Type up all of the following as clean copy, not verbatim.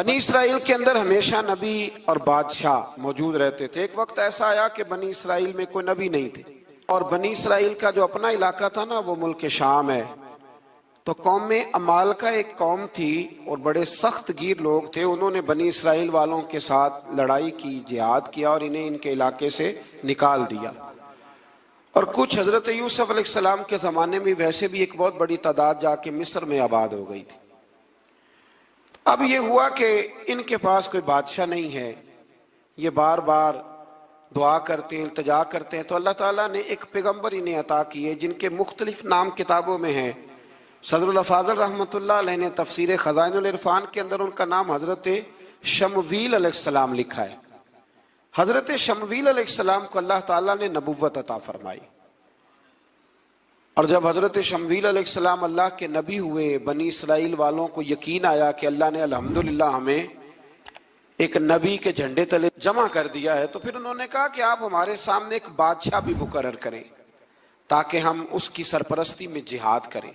بنی اسرائیل کے اندر ہمیشہ نبی اور بادشاہ موجود رہتے تھے۔ ایک وقت ایسا آیا کہ بنی اسرائیل میں کوئی نبی نہیں تھے، اور بنی اسرائیل کا جو اپنا علاقہ تھا نا وہ ملک شام ہے، تو قوم عمال کا ایک قوم تھی اور بڑے سخت گیر لوگ تھے۔ انہوں نے بنی اسرائیل والوں کے ساتھ لڑائی کی، جہاد کیا اور انہیں ان کے علاقے سے نکال دیا۔ اور کچھ حضرت یوسف علیہ السلام کے زمانے میں ویسے بھی ایک بہت بڑی تعداد جا کے مصر میں آباد ہو گئی تھی۔ اب یہ ہوا کہ ان کے پاس کوئی بادشاہ نہیں ہے، یہ بار بار دعا کرتے ہیں، التجا کرتے ہیں، تو اللہ تعالیٰ نے ایک پیغمبر انہیں عطا کیے جن کے مختلف نام کتابوں میں ہیں۔ صدر الافاضل رحمۃ اللہ علیہ نے تفسیر خزائن العرفان کے اندر ان کا نام حضرت شمویل علیہ السلام لکھا ہے۔ حضرت شمویل علیہ السلام کو اللہ تعالیٰ نے نبوت عطا فرمائی، اور جب حضرت شمویل علیہ السلام اللہ کے نبی ہوئے، بنی اسرائیل والوں کو یقین آیا کہ اللہ نے الحمدللہ ہمیں ایک نبی کے جھنڈے تلے جمع کر دیا ہے، تو پھر انہوں نے کہا کہ آپ ہمارے سامنے ایک بادشاہ بھی مقرر کریں تاکہ ہم اس کی سرپرستی میں جہاد کریں۔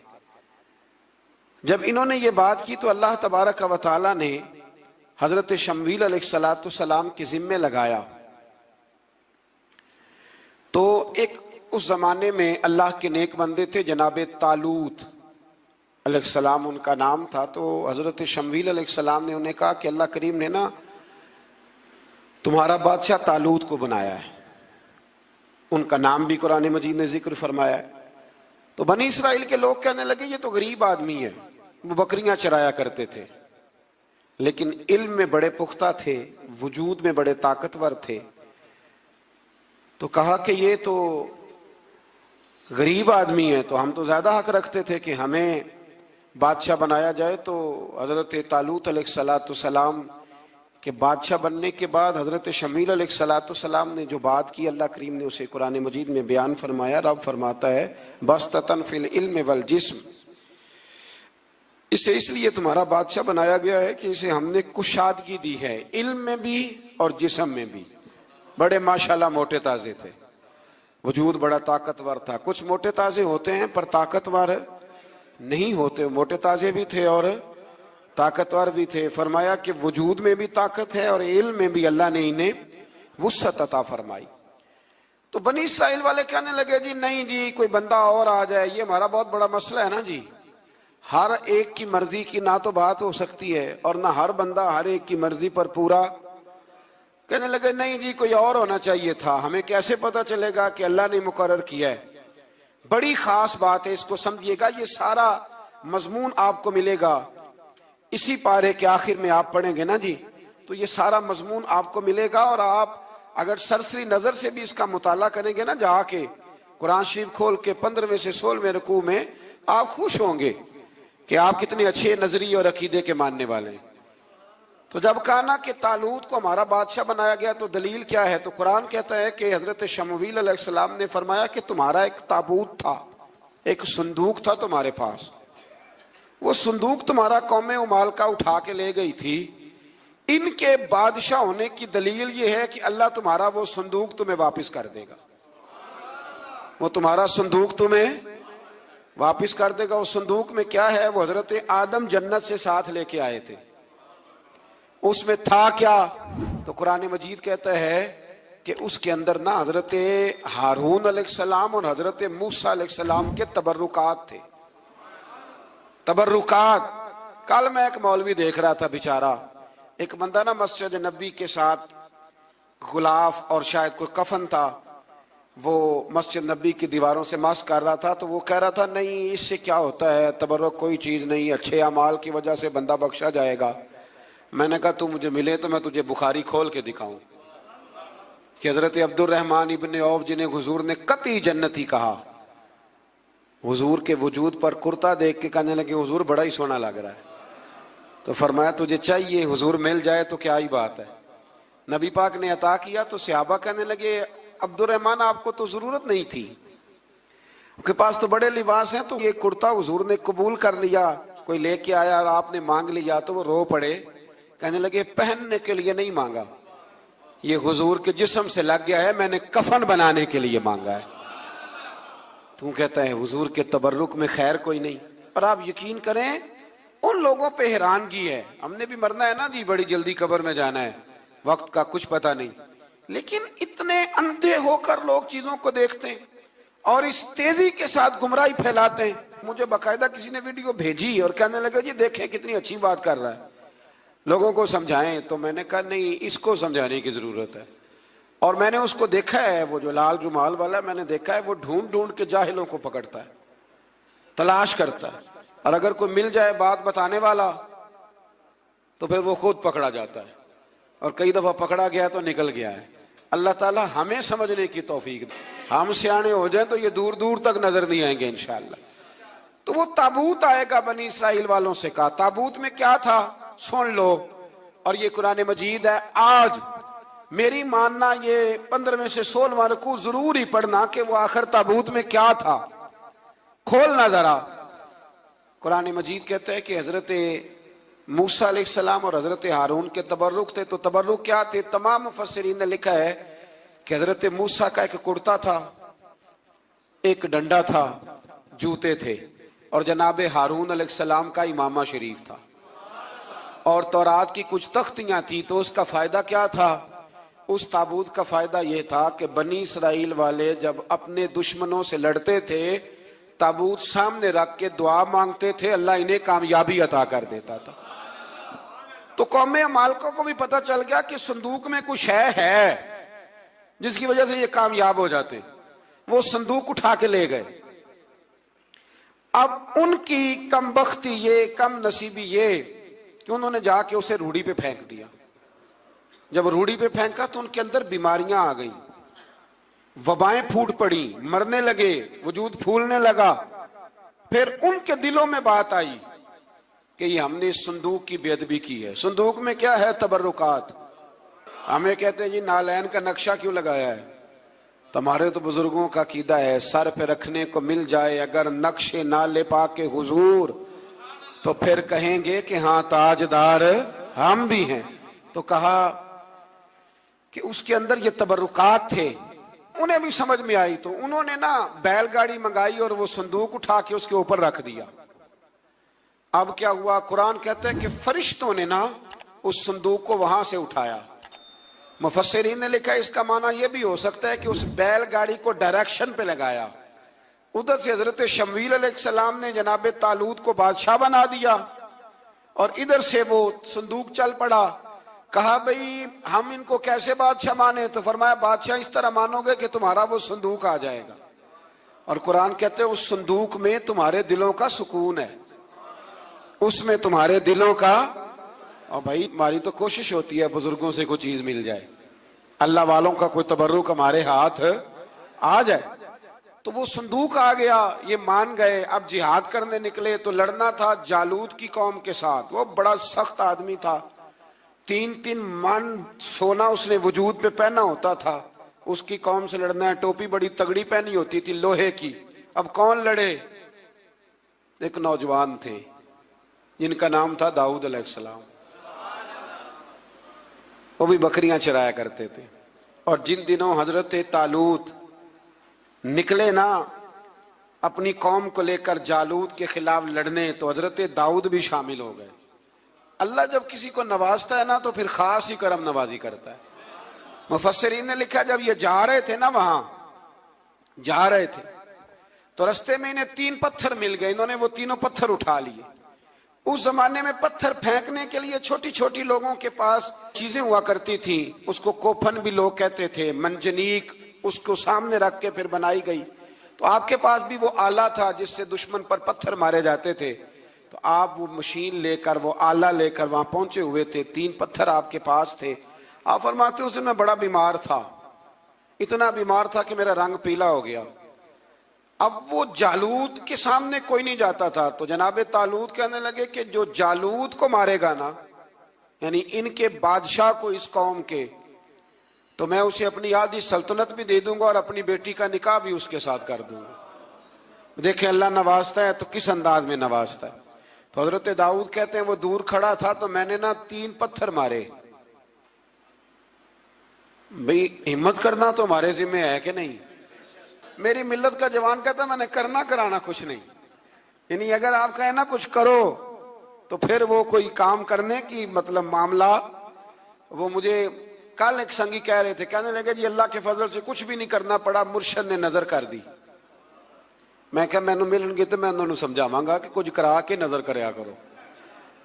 جب انہوں نے یہ بات کی تو اللہ تبارک و تعالیٰ نے حضرت شمویل علیہ السلام کے ذمے لگایا۔ تو ایک اس زمانے میں اللہ کے نیک بندے تھے، جناب طالوت علیہ السلام ان کا نام تھا۔ تو حضرت شمویل علیہ السلام نے انہیں کہا کہ اللہ کریم نے نا تمہارا بادشاہ طالوت کو بنایا ہے، ان کا نام بھی قرآن مجید نے ذکر فرمایا ہے۔ تو بنی اسرائیل کے لوگ کہنے لگے یہ تو غریب آدمی ہے، وہ بکریاں چرایا کرتے تھے، لیکن علم میں بڑے پختہ تھے، وجود میں بڑے طاقتور تھے۔ تو کہا کہ یہ تو غریب آدمی ہے، تو ہم تو زیادہ حق رکھتے تھے کہ ہمیں بادشاہ بنایا جائے۔ تو حضرت طالوت علیہ السلام کے بادشاہ بننے کے بعد حضرت شمویل علیہ السلام نے جو بات کی، اللہ کریم نے اسے قرآن مجید میں بیان فرمایا۔ رب فرماتا ہے بسطتاً فی العلم والجسم، اسے اس لیے تمہارا بادشاہ بنایا گیا ہے کہ اسے ہم نے کشادگی دی ہے، علم میں بھی اور جسم میں بھی۔ بڑے ماشاءاللہ موٹے تازے تھے، وجود بڑا طاقتور تھا۔ کچھ موٹے تازے ہوتے ہیں پر طاقتور نہیں ہوتے، موٹے تازے بھی تھے اور طاقتور بھی تھے۔ فرمایا کہ وجود میں بھی طاقت ہے اور علم میں بھی اللہ نے انہیں وسعت عطا فرمائی۔ تو بنی اسرائیل والے کہنے لگے جی نہیں جی کوئی بندہ اور آ جائے، یہ ہمارا بہت بڑا مسئلہ ہے نا جی، ہر ایک کی مرضی کی نہ تو بات ہو سکتی ہے اور نہ ہر بندہ ہر ایک کی مرضی پر پورا۔ کہنے لگے نہیں جی کوئی اور ہونا چاہیے تھا، ہمیں کیسے پتا چلے گا کہ اللہ نے مقرر کیا ہے؟ بڑی خاص بات ہے، اس کو سمجھیے گا، یہ سارا مضمون آپ کو ملے گا اسی پارے کے آخر میں، آپ پڑھیں گے نا جی تو یہ سارا مضمون آپ کو ملے گا، اور آپ اگر سرسری نظر سے بھی اس کا مطالعہ کریں گے نا جا کے قرآن شریف کھول کے 15ویں سے 16ویں رکوع میں، آپ خوش ہوں گے کہ آپ کتنے اچھے نظریے اور عقیدے کے ماننے والے ہیں۔ تو جب کہا نا کہ طالوت کو ہمارا بادشاہ بنایا گیا تو دلیل کیا ہے؟ تو قرآن کہتا ہے کہ حضرت شمویل علیہ السلام نے فرمایا کہ تمہارا ایک تابوت تھا، ایک صندوق تھا تمہارے پاس، وہ صندوق تمہارا قوم عمال کا اٹھا کے لے گئی تھی، ان کے بادشاہ ہونے کی دلیل یہ ہے کہ اللہ تمہارا وہ صندوق تمہیں واپس کر دے گا، وہ تمہارا صندوق تمہیں واپس کر دے گا۔ اس صندوق میں کیا ہے؟ وہ حضرت آدم جنت سے ساتھ لے کے آئے تھے، اس میں تھا کیا؟ تو قرآن مجید کہتا ہے کہ اس کے اندر نا حضرت ہارون علیہ السلام اور حضرت موسیٰ علیہ السلام کے تبرکات تھے، تبرکات۔ کل میں ایک مولوی دیکھ رہا تھا بیچارہ، ایک بندہ نا مسجد نبی کے ساتھ غلاف اور شاید کوئی کفن تھا، وہ مسجد نبی کی دیواروں سے مس کر رہا تھا، تو وہ کہہ رہا تھا نہیں اس سے کیا ہوتا ہے، تبرک کوئی چیز نہیں، اچھے اعمال کی وجہ سے بندہ بخشا جائے گا۔ میں نے کہا تو مجھے ملے تو میں تجھے بخاری کھول کے دکھاؤں کہ حضرت عبد الرحمن ابن عوف جنہیں حضور نے قطعی جنتی کہا، حضور کے وجود پر کرتا دیکھ کے کہنے لگے حضور بڑا ہی سونا لگ رہا ہے، تو فرمایا تجھے چاہیے حضور مل جائے تو کیا ہی بات ہے۔ نبی پاک نے عطا کیا تو صحابہ کہنے لگے عبد الرحمن آپ کو تو ضرورت نہیں تھی، آپ کے پاس تو بڑے لباس ہیں، تو یہ کرتا حضور نے قبول کر لیا، کوئی لے کے آیا اور آپ نے مانگ لیا، تو وہ رو پڑے، کہنے لگے پہننے کے لیے نہیں مانگا، یہ حضور کے جسم سے لگ گیا ہے، میں نے کفن بنانے کے لیے مانگا ہے۔ تو کہتا ہے حضور کے تبرک میں خیر کوئی نہیں۔ اور آپ یقین کریں ان لوگوں پہ حیرانگی ہے. ہم نے بھی مرنا ہے نا جی, بڑی جلدی قبر میں جانا ہے, وقت کا کچھ پتہ نہیں, لیکن اتنے اندھے ہو کر لوگ چیزوں کو دیکھتے ہیں اور اس تیزی کے ساتھ گمراہی پھیلاتے ہیں. مجھے باقاعدہ کسی نے ویڈیو بھیجی اور کہنے لگا جی دیکھیں کتنی اچھی بات کر رہا ہے, لوگوں کو سمجھائیں. تو میں نے کہا نہیں, اس کو سمجھانے کی ضرورت ہے. اور میں نے اس کو دیکھا ہے, وہ جو لال رومال والا, میں نے دیکھا ہے وہ ڈھونڈ ڈھونڈ کے جاہلوں کو پکڑتا ہے, تلاش کرتا ہے, اور اگر کوئی مل جائے بات بتانے والا تو پھر وہ خود پکڑا جاتا ہے, اور کئی دفعہ پکڑا گیا تو نکل گیا ہے. اللہ تعالی ہمیں سمجھنے کی توفیق دے. ہم سیانے ہو جائیں تو یہ دور دور تک نظر نہیں آئیں گے انشاءاللہ. تو وہ تابوت آئے گا, بنی اسرائیل والوں سے کہا تابوت میں کیا تھا سن لو, اور یہ قرآن مجید ہے. آج میری ماننا یہ 15 میں سے 16واں رکوع ضرور ہی پڑھنا کہ وہ آخر تابوت میں کیا تھا, کھولنا ذرا. قرآن مجید کہتا ہے کہ حضرت موسیٰ علیہ السلام اور حضرت ہارون کے تبرک تھے. تو تبرک کیا تھے؟ تمام مفسرین نے لکھا ہے کہ حضرت موسیٰ کا ایک کرتا تھا, ایک ڈنڈا تھا, جوتے تھے, اور جناب ہارون علیہ السلام کا امامہ شریف تھا, اور تورات کی کچھ تختیاں تھی. تو اس کا فائدہ کیا تھا؟ اس تابوت کا فائدہ یہ تھا کہ بنی اسرائیل والے جب اپنے دشمنوں سے لڑتے تھے, تابوت سامنے رکھ کے دعا مانگتے تھے, اللہ انہیں کامیابی عطا کر دیتا تھا. تو قوم عمالقہ کو بھی پتہ چل گیا کہ صندوق میں کچھ ہے جس کی وجہ سے یہ کامیاب ہو جاتے. وہ صندوق اٹھا کے لے گئے. اب ان کی کم بختی یہ, کم نصیبی یہ کہ انہوں نے جا کے اسے روڑی پہ پھینک دیا. جب روڑی پہ پھینکا تو ان کے اندر بیماریاں آ گئیں, وبائیں پھوٹ پڑی, مرنے لگے, وجود پھولنے لگا. پھر ان کے دلوں میں بات آئی کہ یہ ہم نے اس صندوق کی بے ادبی کی ہے. صندوق میں کیا ہے؟ تبرکات. ہمیں کہتے ہیں جی نالین کا نقشہ کیوں لگایا ہے؟ تمہارے تو بزرگوں کا عقیدہ ہے سر پہ رکھنے کو مل جائے اگر نقش نالے پاک حضور تو پھر کہیں گے کہ ہاں تاجدار ہم بھی ہیں. تو کہا کہ اس کے اندر یہ تبرکات تھے. انہیں بھی سمجھ میں آئی تو انہوں نے نا بیل گاڑی منگائی اور وہ صندوق اٹھا کے اس کے اوپر رکھ دیا. اب کیا ہوا؟ قرآن کہتا ہے کہ فرشتوں نے نا اس صندوق کو وہاں سے اٹھایا. مفسرین نے لکھا اس کا معنی یہ بھی ہو سکتا ہے کہ اس بیل گاڑی کو ڈائریکشن پہ لگایا. ادھر سے حضرت شمویل علیہ السلام نے جناب طالوت کو بادشاہ بنا دیا, اور ادھر سے وہ صندوق چل پڑا. کہا بھئی ہم ان کو کیسے بادشاہ مانے؟ تو فرمایا بادشاہ اس طرح مانو گے کہ تمہارا وہ صندوق آ جائے گا. اور قرآن کہتے ہیں اس صندوق میں تمہارے دلوں کا سکون ہے, اس میں تمہارے دلوں کا. اور بھائی ہماری تو کوشش ہوتی ہے بزرگوں سے کوئی چیز مل جائے, اللہ والوں کا کوئی تبرک ہمارے ہاتھ آ جائے. تو وہ صندوق آ گیا, یہ مان گئے. اب جہاد کرنے نکلے تو لڑنا تھا جالوت کی قوم کے ساتھ. وہ بڑا سخت آدمی تھا, 3 من سونا اس نے وجود پہ پہنا ہوتا تھا. اس کی قوم سے لڑنا ہے, ٹوپی بڑی تگڑی پہنی ہوتی تھی لوہے کی. اب کون لڑے؟ ایک نوجوان تھے جن کا نام تھا داؤد علیہ السلام. وہ بھی بکریاں چرایا کرتے تھے. اور جن دنوں حضرت طالوت نکلے نا اپنی قوم کو لے کر جالوت کے خلاف لڑنے, تو حضرت داؤد بھی شامل ہو گئے. اللہ جب کسی کو نوازتا ہے نا تو پھر خاص ہی کرم نوازی کرتا ہے. مفسرین نے لکھا جب یہ جا رہے تھے نا, وہاں جا رہے تھے تو رستے میں انہیں 3 پتھر مل گئے. انہوں نے وہ تینوں پتھر اٹھا لیے. اس زمانے میں پتھر پھینکنے کے لیے چھوٹی چھوٹی لوگوں کے پاس چیزیں ہوا کرتی تھیں. اس کو کوپھن بھی لوگ کہتے تھے, منجنیک, اس کو سامنے رکھ کے پھر بنائی گئی. تو آپ کے پاس بھی وہ آلہ تھا جس سے دشمن پر پتھر مارے جاتے تھے. تو آپ وہ مشین لے کر, وہ آلہ لے کر وہاں پہنچے ہوئے تھے. 3 پتھر آپ کے پاس تھے. آپ فرماتے اس دن میں بڑا بیمار تھا, اتنا بیمار تھا کہ میرا رنگ پیلا ہو گیا. اب وہ جالوت کے سامنے کوئی نہیں جاتا تھا. تو جناب طالوت کہنے لگے کہ جو جالوت کو مارے گا نا, یعنی ان کے بادشاہ کو اس قوم کے, تو میں اسے اپنی آدھی سلطنت بھی دے دوں گا اور اپنی بیٹی کا نکاح بھی اس کے ساتھ کر دوں گا. دیکھیں اللہ نوازتا ہے تو کس انداز میں نوازتا ہے. تو حضرت داؤد کہتے ہیں وہ دور کھڑا تھا تو میں نے نا 3 پتھر مارے. بھئی ہمت کرنا تو ہمارے ذمہ ہے کہ نہیں؟ میری ملت کا جوان کہتا ہے میں نے کرنا کرانا کچھ نہیں. یعنی اگر آپ کہیں نا کچھ کرو تو پھر وہ کوئی کام کرنے کی مطلب معاملہ. وہ مجھے کل ایک سنگی کہہ رہے تھے, کہنے لگے جی اللہ کے فضل سے کچھ بھی نہیں کرنا پڑا, مرشد نے نظر کر دی. میں کہا مینوں ملن گے تو میں انہوں سمجھاواں گا کہ کچھ کرا کے نظر کریا کرو,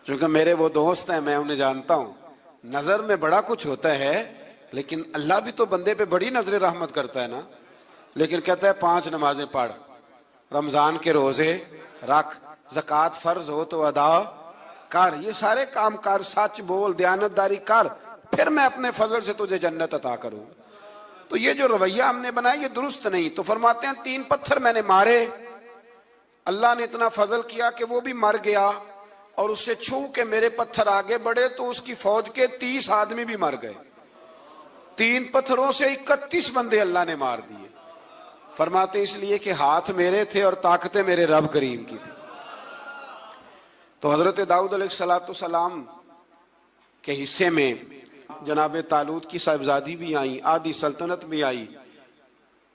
کیونکہ میرے وہ دوست ہیں, میں انہیں جانتا ہوں. نظر میں بڑا کچھ ہوتا ہے, لیکن اللہ بھی تو بندے پہ بڑی نظر رحمت کرتا ہے نا. لیکن کہتا ہے 5 نمازیں پڑھ, رمضان کے روزے رکھ, زکوٰۃ فرض ہو تو ادا کر, یہ سارے کام کر, سچ بول, دیانتداری کر, پھر میں اپنے فضل سے تجھے جنت عطا کروں. تو یہ جو رویہ ہم نے بنایا یہ درست نہیں. تو فرماتے ہیں 3 پتھر میں نے مارے, اللہ نے اتنا فضل کیا کہ وہ بھی مر گیا, اور اس سے چھو کے میرے پتھر آگے بڑھے تو اس کی فوج کے 30 آدمی بھی مر گئے. 3 پتھروں سے 31 بندے اللہ نے مار دیے. فرماتے اس لیے کہ ہاتھ میرے تھے اور طاقتیں میرے رب کریم کی تھی. تو حضرت داؤد علیہ السلام کے حصے میں جناب طالوت کی صاحبزادی بھی آئیں, آدھی سلطنت بھی آئی.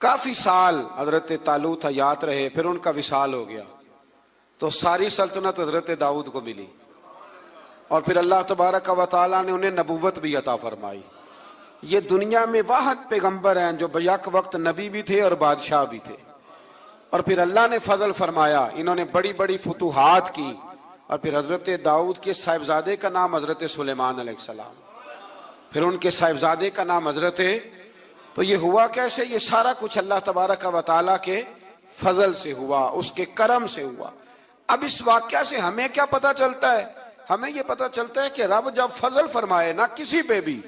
کافی سال حضرت طالوت حیات رہے, پھر ان کا وصال ہو گیا, تو ساری سلطنت حضرت داؤد کو ملی, اور پھر اللہ تبارک و تعالیٰ نے انہیں نبوت بھی عطا فرمائی. یہ دنیا میں واحد پیغمبر ہیں جو بیک وقت نبی بھی تھے اور بادشاہ بھی تھے. اور پھر اللہ نے فضل فرمایا, انہوں نے بڑی بڑی فتوحات کی. اور پھر حضرت داؤد کے صاحبزادے کا نام حضرت سلیمان علیہ السلام, پھر ان کے صاحبزادے کا نام حضرت. تو یہ ہوا کیسے؟ یہ سارا کچھ اللہ تبارک و تعالیٰ کے فضل سے ہوا, اس کے کرم سے ہوا. اب اس واقعہ سے ہمیں کیا پتہ چلتا ہے؟ ہمیں یہ پتہ چلتا ہے کہ رب جب فضل فرمائے نہ کسی پہ بھی,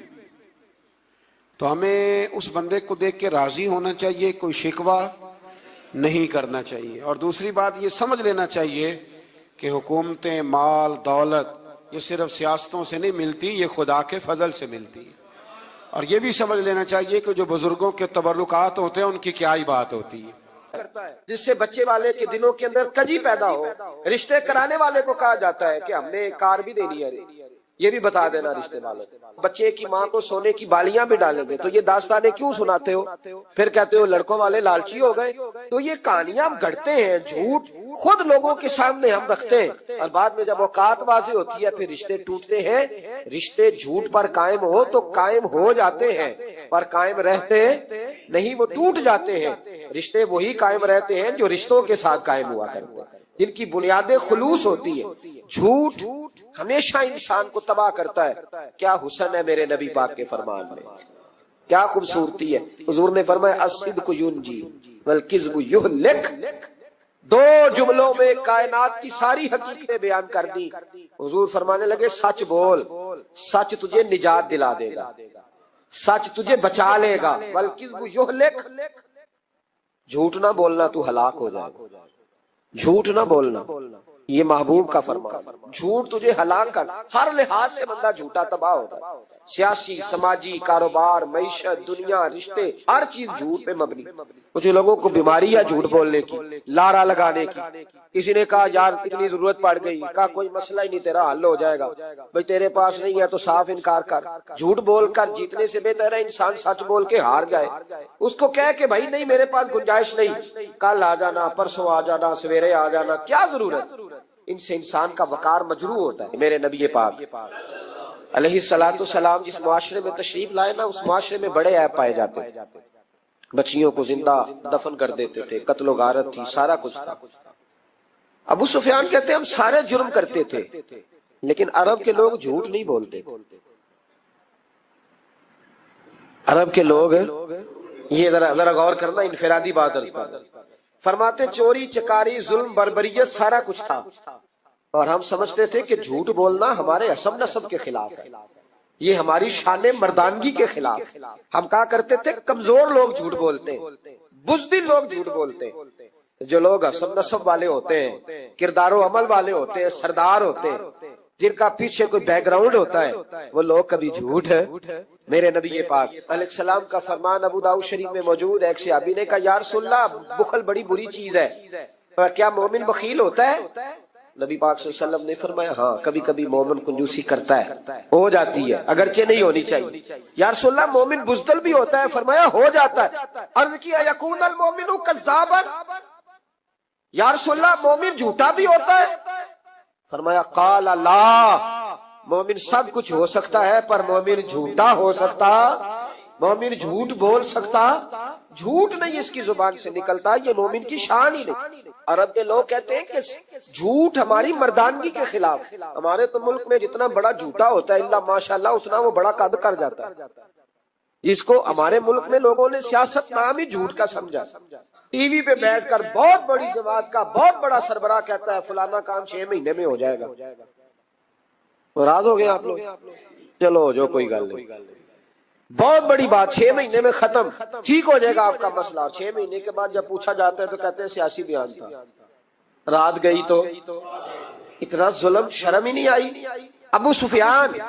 تو ہمیں اس بندے کو دیکھ کے راضی ہونا چاہیے, کوئی شکوہ نہیں کرنا چاہیے. اور دوسری بات یہ سمجھ لینا چاہیے کہ حکومتیں, مال, دولت یہ صرف سیاستوں سے نہیں ملتی, یہ خدا کے فضل سے ملتی ہے. اور یہ بھی سمجھ لینا چاہیے کہ جو بزرگوں کے تبرکات ہوتے ہیں ان کی کیا ہی بات ہوتی ہے. جس سے بچے والے کے دلوں کے اندر کجی پیدا ہو. رشتے کرانے والے کو کہا جاتا ہے کہ ہم نے کار بھی دینی ہے, یہ بھی بتا دینا رشتے والوں. بچے کی ماں کو سونے کی بالیاں بھی ڈالیں گے, تو یہ داستانیں کیوں سناتے ہو؟ پھر کہتے ہو لڑکوں والے لالچی ہو گئے. تو یہ کہانیاں ہم گڑھتے ہیں, جھوٹ خود لوگوں کے سامنے ہم رکھتے ہیں, اور بعد میں جب اوقات واضح ہوتی ہے پھر رشتے ٹوٹتے ہیں. رشتے جھوٹ پر قائم ہو تو قائم ہو جاتے ہیں, پر قائم رہتے نہیں, وہ ٹوٹ جاتے ہیں. رشتے وہی قائم رہتے ہیں جو رشتوں کے ساتھ قائم ہوا کرتے ہیں, جن کی بنیادیں خلوص ہوتی ہے. جھوٹ ہمیشہ انسان کو تباہ کرتا ہے. کیا حسن ہے میرے نبی پاک کے فرمان میں, کیا خوبصورتی ہے. حضور نے فرمایا الصدق ینجی والکذب یہلک. 2 جملوں میں کائنات کی ساری حقیقتیں بیان کر دی. حضور فرمانے لگے سچ بول, سچ تجھے نجات دلا دے گا, سچ تجھے بچا لے گا. والکذب یہلک, جھوٹ نہ بولنا تو ہلاک ہو جائے گا. جھوٹ نہ بولنا, یہ محبوب کا فرمان. جھوٹ تجھے ہلاک کر, ہر لحاظ سے بندہ جھوٹا تباہ ہوتا ہے. سیاسی, سماجی, کاروبار, معیشت, دنیا, رشتے, ہر چیز جھوٹ پہ مبنی. کچھ لوگوں کو بیماری ہے جھوٹ بولنے کی, لارا لگانے کی. کسی نے کہا یار اتنی ضرورت پڑ گئی, کہا کوئی مسئلہ ہی نہیں, تیرا حل ہو جائے گا. بھئی تیرے پاس نہیں ہے تو صاف انکار کر. جھوٹ بول کر جیتنے سے بہتر ہے انسان سچ بول کے ہار جائے. اس کو کہے کہ بھائی نہیں میرے پاس گنجائش نہیں, کل آ جانا, پرسوں آ جانا, سویرے آ جانا, کیا ضرورت. ان سے انسان کا وقار مجروح ہوتا ہے. میرے نبی پاک علیہ السلام جس معاشرے میں تشریف لائے نا, اس معاشرے میں بڑے عیب پائے جاتے تھے. بچیوں کو زندہ دفن کر دیتے تھے, قتل و غارت تھی, سارا کچھ تھا. ابو سفیان کہتے ہیں ہم سارے جرم کرتے تھے, لیکن عرب کے لوگ جھوٹ نہیں بولتے. عرب کے لوگ, یہ ذرا غور کرنا, انفرادی بات عرض کرنا. فرماتے چوری, چکاری, ظلم, بربریت سارا کچھ تھا, اور ہم سمجھتے تھے کہ جھوٹ بولنا ہمارے حسب نسب کے خلاف ہے, یہ ہماری شان مردانگی کے خلاف. ہم کہا کرتے تھے کمزور لوگ جھوٹ بولتے ہیں, بزدل لوگ جھوٹ بولتے ہیں. جو لوگ حسب نسب والے ہوتے ہیں, کردار و عمل والے ہوتے ہیں, سردار ہوتے ہیں, جن کا پیچھے کوئی بیک گراؤنڈ ہوتا ہے, وہ لوگ کبھی جھوٹ ہے. میرے نبی پاک علیہ السلام کا فرمان ابو داؤد شریف میں موجود ہے. ایک صحابی نے کہا یا رسول اللہ بخل بڑی بری چیز ہے, کیا مومن بخیل ہوتا ہے؟ نبی پاک صلی اللہ علیہ وسلم نے فرمایا ہاں کبھی کبھی مومن کنجوسی کرتا ہے, ہو جاتی ہے, اگرچہ نہیں ہونی چاہیے. یا رسول اللہ مومن بزدل بھی ہوتا ہے؟ فرمایا ہو جاتا ہے. عرض کیا یکون المومن کذابا, یا رسول اللہ مومن جھوٹا بھی ہوتا ہے؟ فرمایا قال لا، مومن سب کچھ ہو سکتا ہے پر مومن جھوٹا ہو سکتا، مومن جھوٹ بول سکتا، جھوٹ نہیں اس کی زبان سے نکلتا، یہ مومن کی شان ہی نہیں۔ عرب کے لوگ کہتے ہیں کہ جھوٹ ہماری مردانگی کے خلاف، ہمارے تو ملک میں جتنا بڑا جھوٹا ہوتا ہے اللہ ماشاءاللہ اتنا وہ بڑا قد کر جاتا ہے، جس کو ہمارے ملک میں لوگوں نے سیاست نام ہی جھوٹ کا سمجھا۔ ٹی وی پہ بیٹھ کر بہت بڑی جماعت کا بہت بڑا سربراہ کہتا ہے فلانا کام 6 مہینے میں ہو جائے گا، ناراض ہو گئے آپ لوگ؟ چلو جو کوئی گل نہیں، بہت بڑی بات، 6 مہینے میں ختم، ٹھیک ہو جائے گا آپ کا مسئلہ۔ 6 مہینے کے بعد جب پوچھا جاتا ہے تو کہتے ہیں سیاسی بیان تھا، رات گئی تو اتنا ظلم، شرم ہی نہیں آئی۔ ابو سفیان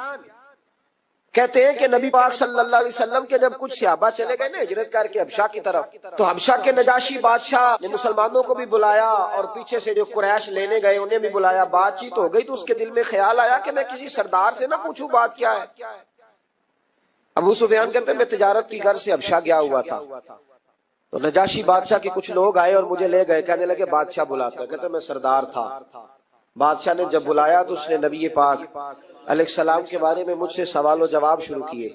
کہتے ہیں کہ نبی پاک صلی اللہ علیہ وسلم کے جب کچھ صحابہ چلے گئے نا ہجرت کر کے حبشہ کی طرف، تو حبشہ کے نجاشی بادشاہ نے مسلمانوں کو بھی بلایا اور پیچھے سے جو قریش لینے گئے انہیں بھی بلایا، بات چیت ہو گئی تو اس کے دل میں خیال آیا کہ میں کسی سردار سے نہ پوچھوں بات کیا ہے۔ ابو سفیان کہتے ہیں میں تجارت کی غرض سے حبشہ گیا ہوا تھا، تو نجاشی بادشاہ کے کچھ لوگ آئے اور مجھے لے گئے، کہنے لگے بادشاہ بلاتا ہے، کہتے میں سردار تھا۔ بادشاہ نے جب بلایا تو اس نے نبی پاک علیہ السلام کے بارے میں مجھ سے سوال و جواب شروع کیے،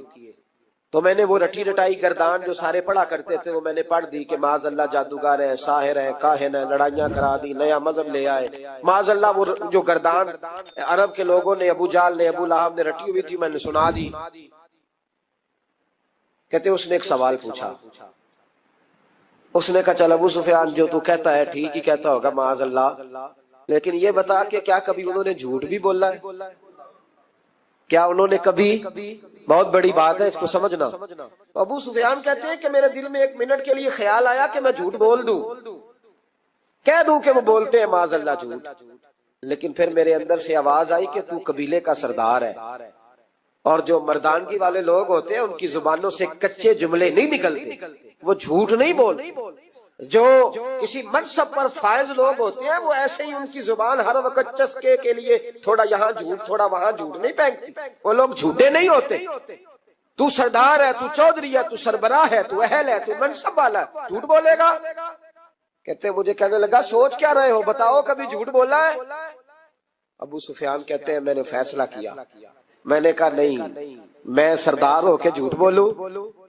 تو میں نے وہ رٹی رٹائی گردان جو سارے پڑھا کرتے تھے وہ میں نے پڑھ دی کہ معاذ اللہ جادوگر ہے، ساحر ہے، کاہن ہے، لڑائیاں کرا دی، نیا مذہب لے آئے، معاذ اللہ وہ جو گردان عرب کے لوگوں نے، ابو جہل نے، ابو لہب نے رٹی ہوئی تھی میں نے سنا دی۔ کہتے اس نے ایک سوال پوچھا، اس نے کہا چل ابو سفیان جو تو کہتا ہے ٹھیک ہی کہتا ہوگا معاذ اللہ، لیکن یہ بتا کہ کیا کبھی انہوں نے جھوٹ بھی بولا ہے؟ کیا انہوں نے کبھی، بہت بڑی بات ہے اس کو سمجھنا۔ ابو سفیان کہتے ہیں کہ میرے دل میں 1 منٹ کے لیے خیال آیا کہ میں جھوٹ بول دوں، کہہ دوں کہ وہ بولتے ہیں معاذ اللہ جھوٹ، لیکن پھر میرے اندر سے آواز آئی کہ تو قبیلے کا سردار ہے، اور جو مردانگی والے لوگ ہوتے ہیں ان کی زبانوں سے کچے جملے نہیں نکلتے، وہ جھوٹ نہیں بولتے۔ جو کسی منصب پر فائز لوگ ہوتے ہیں وہ ایسے ہی ان کی زبان ہر وقت چسکے کے لیے تھوڑا یہاں جھوٹ تھوڑا وہاں جھوٹ نہیں پھینکتی، وہ لوگ جھوٹے نہیں ہوتے۔ تو سردار ہے، تو چودھری ہے، تو سربراہ ہے، تو اہل ہے، تو منصب والا ہے، جھوٹ بولے گا؟ کہتے مجھے کہنے لگا سوچ کیا رہے ہو، بتاؤ کبھی جھوٹ بولا ہے؟ ابو سفیان کہتے ہیں میں نے فیصلہ کیا، میں نے کہا نہیں میں سردار ہو کے جھوٹ بولوں؟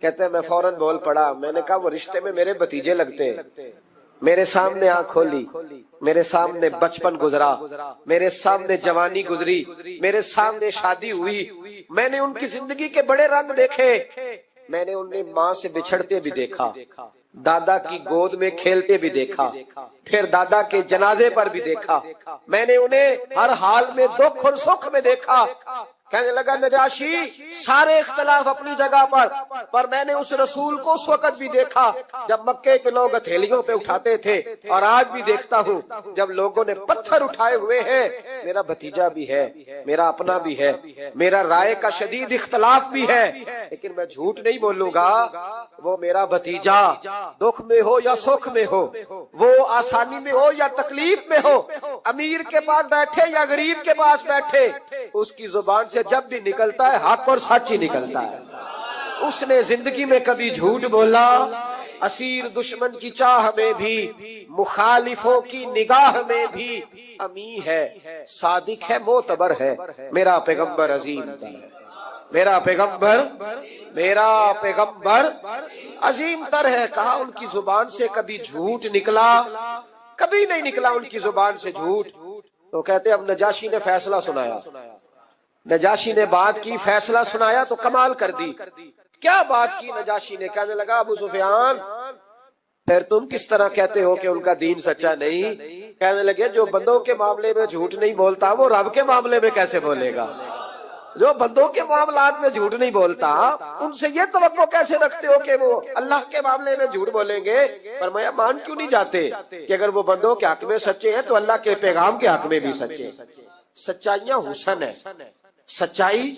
کہتے ہیں میں فوراً بول پڑا، میں نے کہا وہ رشتے میں میرے بھتیجے لگتے ہیں، میرے سامنے آنکھ کھولی، میرے سامنے بچپن گزرا، میرے سامنے جوانی گزری، میرے سامنے شادی ہوئی، میں نے ان کی زندگی کے بڑے رنگ دیکھے، میں نے انہیں ماں سے بچھڑتے بھی دیکھا، دادا کی گود میں کھیلتے بھی دیکھا، پھر دادا کے جنازے پر بھی دیکھا، میں نے انہیں ہر حال میں دکھ اور سکھ میں دیکھا۔ کہنے لگا نجاشی سارے اختلاف اپنی جگہ پر میں نے اس رسول کو اس وقت بھی دیکھا جب مکے کے لوگ ہتھیلیوں پہ اٹھاتے تھے، اور آج بھی دیکھتا ہوں جب لوگوں نے پتھر اٹھائے ہوئے ہیں، میرا بھتیجا بھی ہے، میرا اپنا بھی ہے، میرا رائے کا شدید اختلاف بھی ہے، لیکن میں جھوٹ نہیں بولوں گا۔ وہ میرا بھتیجا دکھ میں ہو یا سکھ میں ہو، وہ آسانی میں ہو یا تکلیف میں ہو، امیر کے پاس بیٹھے یا غریب کے پاس بیٹھے، اس کی زبان سے جب بھی نکلتا ہے حق اور سچ ہی نکلتا ہے۔ اس نے زندگی میں کبھی جھوٹ بولا؟ اسیر دشمن کی چاہ میں بھی، مخالفوں کی نگاہ میں بھی امی ہے، صادق ہے، معتبر ہے، میرا پیغمبر عظیم تر ہے، میرا پیغمبر عظیم تر ہے۔ کہا ان کی زبان سے کبھی جھوٹ نکلا؟ کبھی نہیں نکلا ان کی زبان سے جھوٹ۔ تو کہتے اب نجاشی نے فیصلہ سنایا، نجاشی نے بات کی، فیصلہ سنایا تو کمال کر دی۔ کیا بات کی نجاشی نے؟ کہنے لگا ابو سفیان پھر تم کس طرح کہتے ہو کہ ان کا دین سچا نہیں؟ کہنے لگے جو بندوں کے معاملے میں جھوٹ نہیں بولتا وہ رب کے معاملے میں کیسے بولے گا؟ جو بندوں کے معاملات میں جھوٹ نہیں بولتا ان سے یہ توقع کیسے رکھتے ہو کہ وہ اللہ کے معاملے میں جھوٹ بولیں گے؟ فرمایا مان کیوں نہیں جاتے کہ اگر وہ بندوں کے حق میں سچے ہیں تو اللہ کے پیغام کے حق میں بھی سچے ہیں۔ سچائیاں حسن ہے، سچائی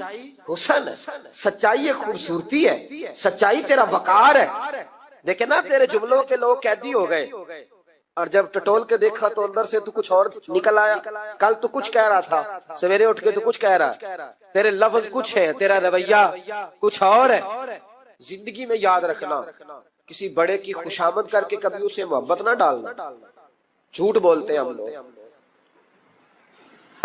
حسن ہے، سچائی ایک خوبصورتی ہے، سچائی تیرا وقار ہے۔ دیکھیں نا تیرے جملوں کے لوگ قیدی ہو گئے، اور جب ٹٹول کے دیکھا تو اندر سے تو کچھ اور نکل آیا، کل تو کچھ کہہ رہا تھا، سویرے اٹھ کے تو کچھ کہہ رہا، تیرے لفظ کچھ ہے، تیرا رویہ کچھ اور ہے۔ زندگی میں یاد رکھنا کسی بڑے کی خوشامد کر کے کبھی اسے محبت نہ ڈالنا۔ جھوٹ بولتے ہیں ہم لوگ،